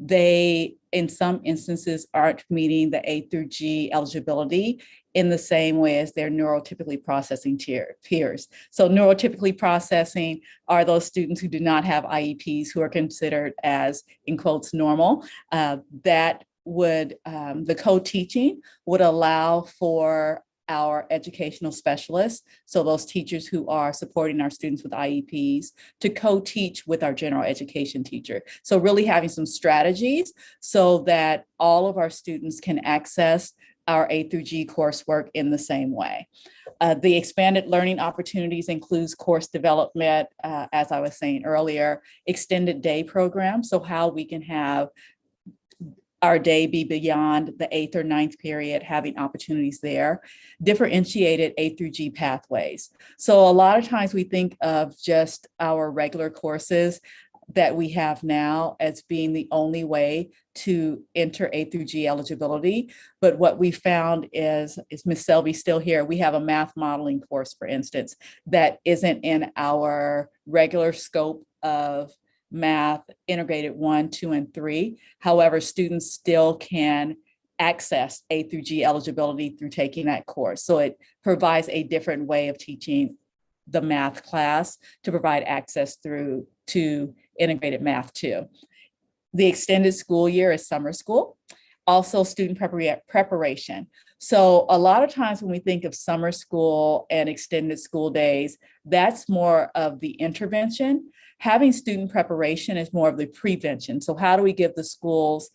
they, in some instances, aren't meeting the A through G eligibility in the same way as their neurotypically processing peers. So neurotypically processing are those students who do not have IEPs, who are considered as, in quotes, normal. The co-teaching would allow for our educational specialists, so those teachers who are supporting our students with IEPs, to co-teach with our general education teacher. So really having some strategies so that all of our students can access our A through G coursework in the same way. The expanded learning opportunities includes course development, as I was saying earlier, extended day programs, so how we can have our day be beyond the 8th or 9th period, having opportunities there, differentiated A through G pathways. So a lot of times we think of just our regular courses that we have now as being the only way to enter A through G eligibility. But what we found is Ms. Selby still here? We have a math modeling course, for instance, that isn't in our regular scope of math integrated 1, 2, and 3. However, students still can access A through G eligibility through taking that course. So it provides a different way of teaching the math class to provide access through to integrated math 2. The extended school year is summer school, also student preparation. So a lot of times when we think of summer school and extended school days, that's more of the intervention. Having student preparation is more of the prevention. So how do we give the students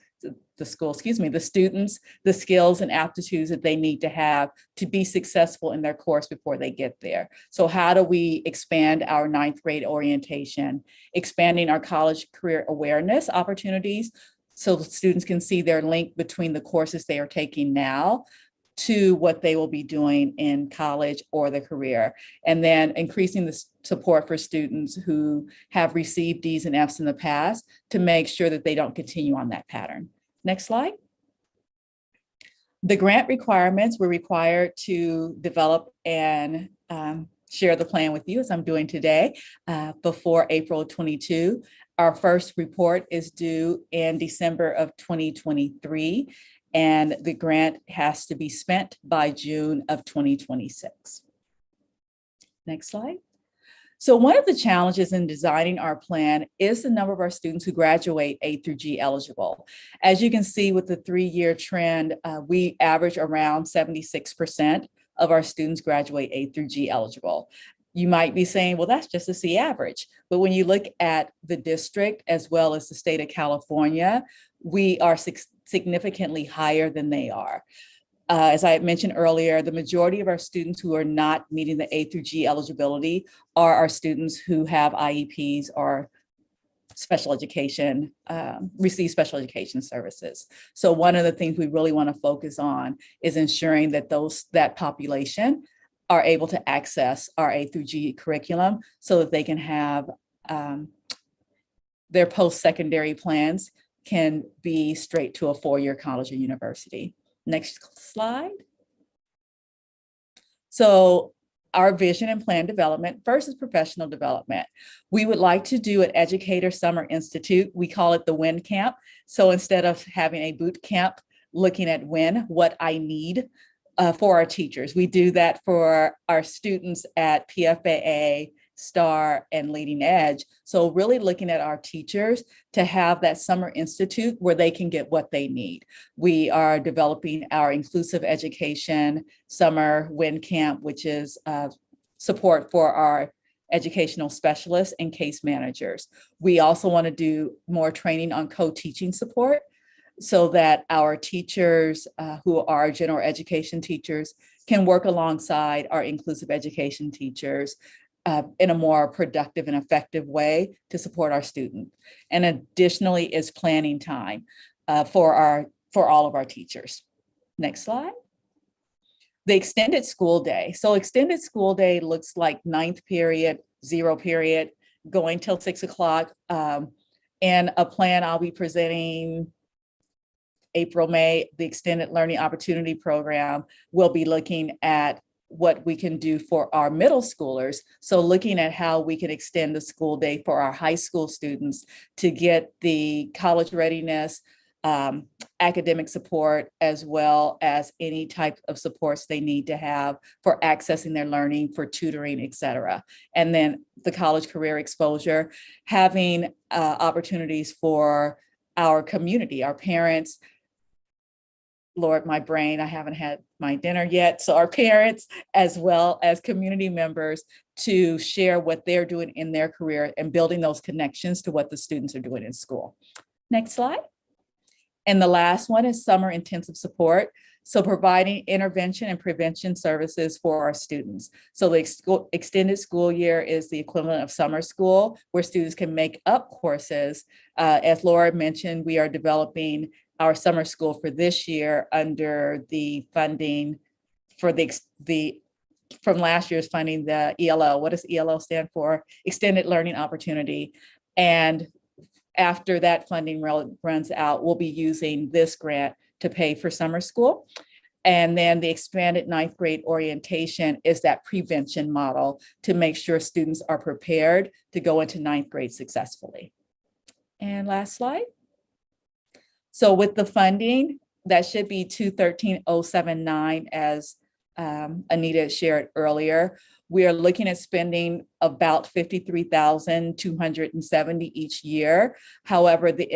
the skills and aptitudes that they need to have to be successful in their course before they get there? So how do we expand our 9th grade orientation, expanding our college career awareness opportunities so the students can see their link between the courses they are taking now to what they will be doing in college or the career, and then increasing the support for students who have received D's and F's in the past to make sure that they don't continue on that pattern. Next slide. The grant requirements were required to develop and share the plan with you, as I'm doing today, before April 22. Our first report is due in December of 2023. And the grant has to be spent by June of 2026. Next slide. So one of the challenges in designing our plan is the number of our students who graduate A through G eligible. As you can see with the 3-year trend, we average around 76% of our students graduate A through G eligible. You might be saying, well, that's just a C average. But when you look at the district as well as the state of California, we are significantly higher than they are. As I had mentioned earlier, the majority of our students who are not meeting the A through G eligibility are our students who have IEPs or special education, receive special education services. So one of the things we really want to focus on is ensuring that that population are able to access our A through G curriculum so that they can have their post-secondary plans can be straight to a 4-year college or university. Next slide. So our vision and plan development versus professional development. We would like to do an Educator Summer Institute. We call it the WIN Camp. So instead of having a boot camp, looking at what I need for our teachers. We do that for our students at PFAA, STAR, and Leading Edge. So really looking at our teachers to have that summer institute where they can get what they need. We are developing our inclusive education summer WIN camp, which is support for our educational specialists and case managers. We also want to do more training on co-teaching support so that our teachers who are general education teachers can work alongside our inclusive education teachers in a more productive and effective way to support our students. And additionally is planning time for all of our teachers. Next slide. The extended school day. So extended school day looks like 9th period, 0 period, going till 6 o'clock. And a plan I'll be presenting April, May, the Extended Learning Opportunity Program will be looking at what we can do for our middle schoolers. So looking at how we can extend the school day for our high school students to get the college readiness, academic support, as well as any type of supports they need to have for accessing their learning, for tutoring, et cetera. And then the college career exposure, having opportunities for our community, our parents. Lord, my brain, I haven't had my dinner yet. So our parents, as well as community members, to share what they're doing in their career and building those connections to what the students are doing in school. Next slide. And the last one is summer intensive support. So providing intervention and prevention services for our students. So the extended school year is the equivalent of summer school, where students can make up courses. As Laura mentioned, we are developing our summer school for this year under the funding for from last year's funding, the ELO. What does ELO stand for? Extended Learning Opportunity. And after that funding runs out, we'll be using this grant to pay for summer school. And then the expanded ninth grade orientation is that prevention model to make sure students are prepared to go into ninth grade successfully. And last slide. So with the funding, that should be 213,079 as Anita shared earlier. We are looking at spending about 53,270 each year. However, the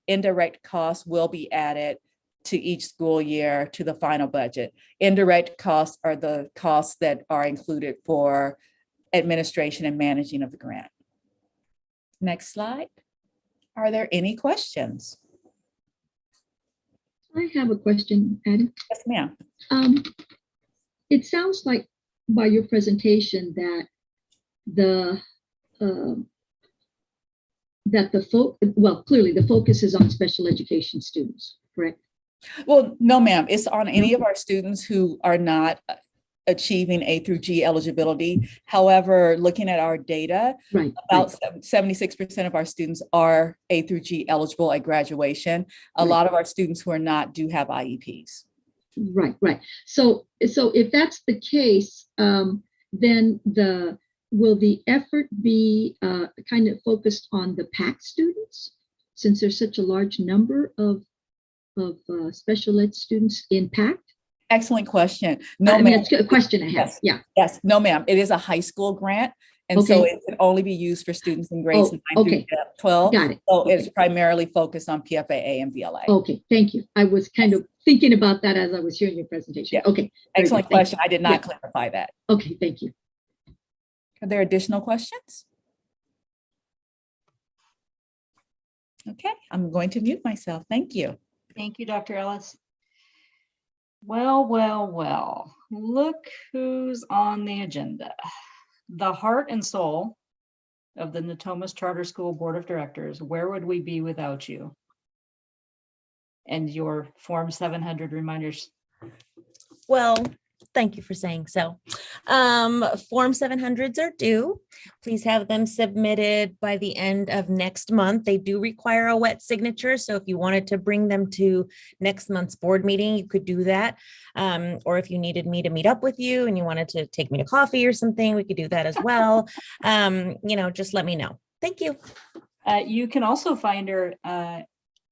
indirect costs will be added to each school year to the final budget. Indirect costs are the costs that are included for administration and managing of the grant. Next slide. Are there any questions? I have a question, Addie. Yes, ma'am. It sounds like by your presentation that clearly the focus is on special education students, correct? Well, no, ma'am. It's on any of our students who are not achieving A through G eligibility. However, looking at our data, about 76% of our students are A through G eligible at graduation. A lot of our students who are not do have IEPs. Right. So if that's the case, then will the effort be kind of focused on the PAC students, since there's such a large number of special ed students in PAC? Excellent question. No, ma'am. That's a question I have. Yes. No, ma'am. It is a high school grant. And so it can only be used for students in grades 9 through 12. Got it. So it's primarily focused on PFAA and VLA. Okay, thank you. I was kind of thinking about that as I was hearing your presentation. Yeah. Okay. Excellent question. I did not clarify that. Okay, thank you. Are there additional questions? Okay, I'm going to mute myself. Thank you. Thank you, Dr. Ellis. Well, look who's on the agenda. The heart and soul of the Natomas Charter School Board of Directors. Where would we be without you? And your Form 700 reminders. Well, thank you for saying so. Form 700s are due. Please have them submitted by the end of next month. They do require a wet signature. So if you wanted to bring them to next month's board meeting, you could do that. Or if you needed me to meet up with you and you wanted to take me to coffee or something, we could do that as well. Just let me know. Thank you. You can also find her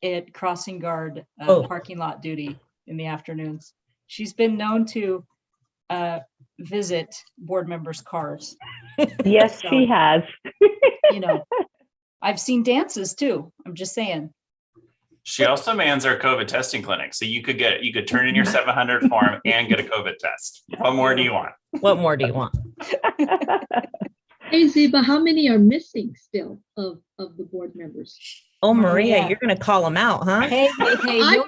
at crossing guard parking lot duty in the afternoons. She's been known to visit board members' cars. Yes, she has. I've seen dances too. I'm just saying. She also mans our COVID testing clinic. So you could turn in your 700 form and get a COVID test. What more do you want? What more do you want? Hey, Ziba, how many are missing still of the board members? Oh, Maria, you're going to call them out, huh? Hey, I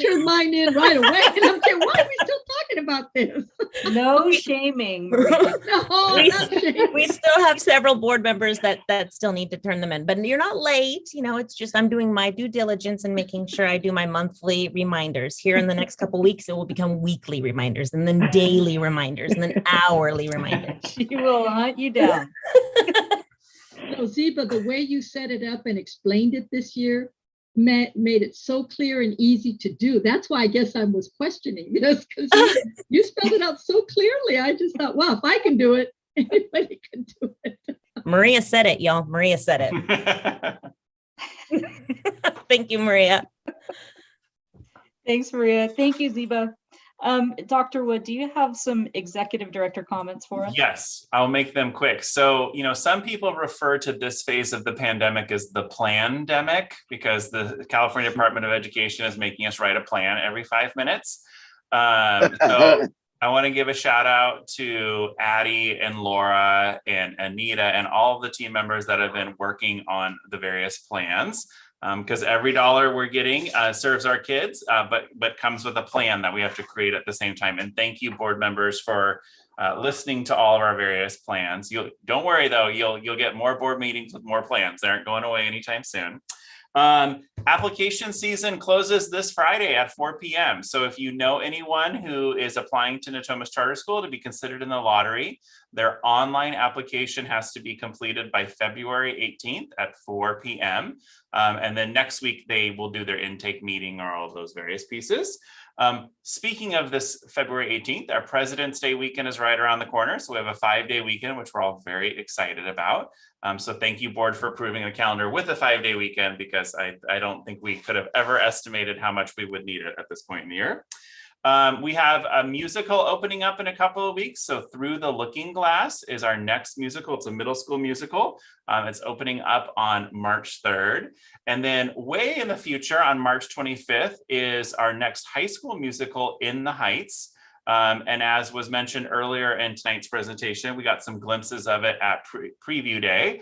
turned mine in right away, and I'm saying, why are we still talking about this? No shaming. No, not shaming. We still have several board members that still need to turn them in, but you're not late. It's just I'm doing my due diligence and making sure I do my monthly reminders. Here in the next couple of weeks, it will become weekly reminders, and then daily reminders, and then hourly reminders. She will hunt you down. No, Ziba, the way you set it up and explained it this year made it so clear and easy to do. That's why I guess I was questioning, because you spelled it out so clearly. I just thought, wow, if I can do it, anybody can do it. Maria said it, y'all. Maria said it. Thank you, Maria. Thanks, Maria. Thank you, Ziba. Dr. Wood, do you have some executive director comments for us? Yes, I'll make them quick. So, some people refer to this phase of the pandemic as the plandemic because the California Department of Education is making us write a plan every 5 minutes. So I want to give a shout out to Addie and Laura and Anita and all of the team members that have been working on the various plans. Because every dollar we're getting serves our kids, but comes with a plan that we have to create at the same time. And thank you, board members, for listening to all of our various plans. Don't worry though, you'll get more board meetings with more plans. They aren't going away anytime soon. Application season closes this Friday at 4 p.m. So if you know anyone who is applying to Natomas Charter School to be considered in the lottery, their online application has to be completed by February 18th at 4 p.m. And then next week they will do their intake meeting or all of those various pieces. Speaking of this February 18th, our President's Day weekend is right around the corner. So we have a 5-day weekend, which we're all very excited about. So thank you, board, for approving a calendar with a 5-day weekend, because I don't think we could have ever estimated how much we would need it at this point in the year. We have a musical opening up in a couple of weeks. So Through the Looking Glass is our next musical. It's a middle school musical. It's opening up on March 3rd. And then way in the future on March 25th is our next high school musical, In the Heights. And as was mentioned earlier in tonight's presentation, we got some glimpses of it at preview day.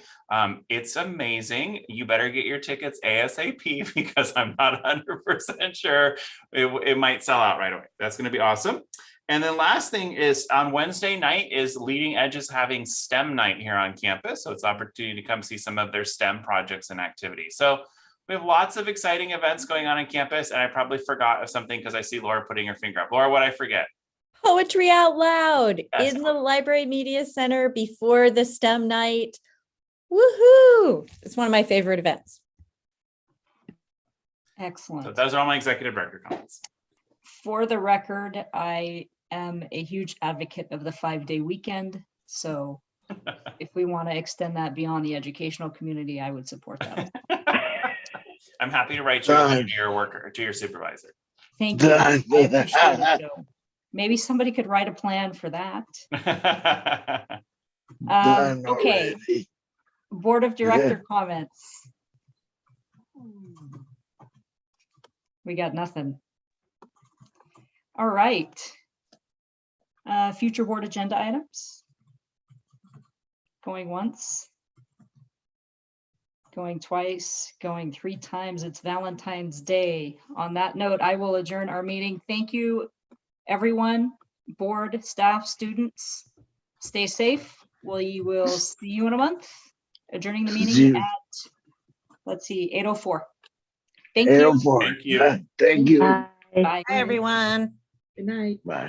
It's amazing. You better get your tickets ASAP, because I'm not 100% sure it might sell out right away. That's going to be awesome. And then last thing is on Wednesday night is Leading Edge is having STEM night here on campus. So it's an opportunity to come see some of their STEM projects and activities. So we have lots of exciting events going on campus. And I probably forgot of something because I see Laura putting her finger up. Laura, what'd I forget? Poetry Out Loud Yes. in the Library Media Center before the STEM night. Woohoo! It's one of my favorite events. Excellent. So those are all my executive director comments. For the record, I am a huge advocate of the 5-day weekend. So if we want to extend that beyond the educational community, I would support that. I'm happy to write you a letter to your worker, to your supervisor. Thank you. I appreciate it, Joe. Maybe somebody could write a plan for that. Okay. Board of Director comments. We got nothing. All right. Future board agenda items. Going once. Going twice. Going 3 times. It's Valentine's Day. On that note, I will adjourn our meeting. Thank you, everyone, board, staff, students. Stay safe. We will see you in a month. Adjourning the meeting at, let's see, 8:04. Thank you. 8:04. Thank you. Thank you. Bye. Bye, everyone. Good night. Bye.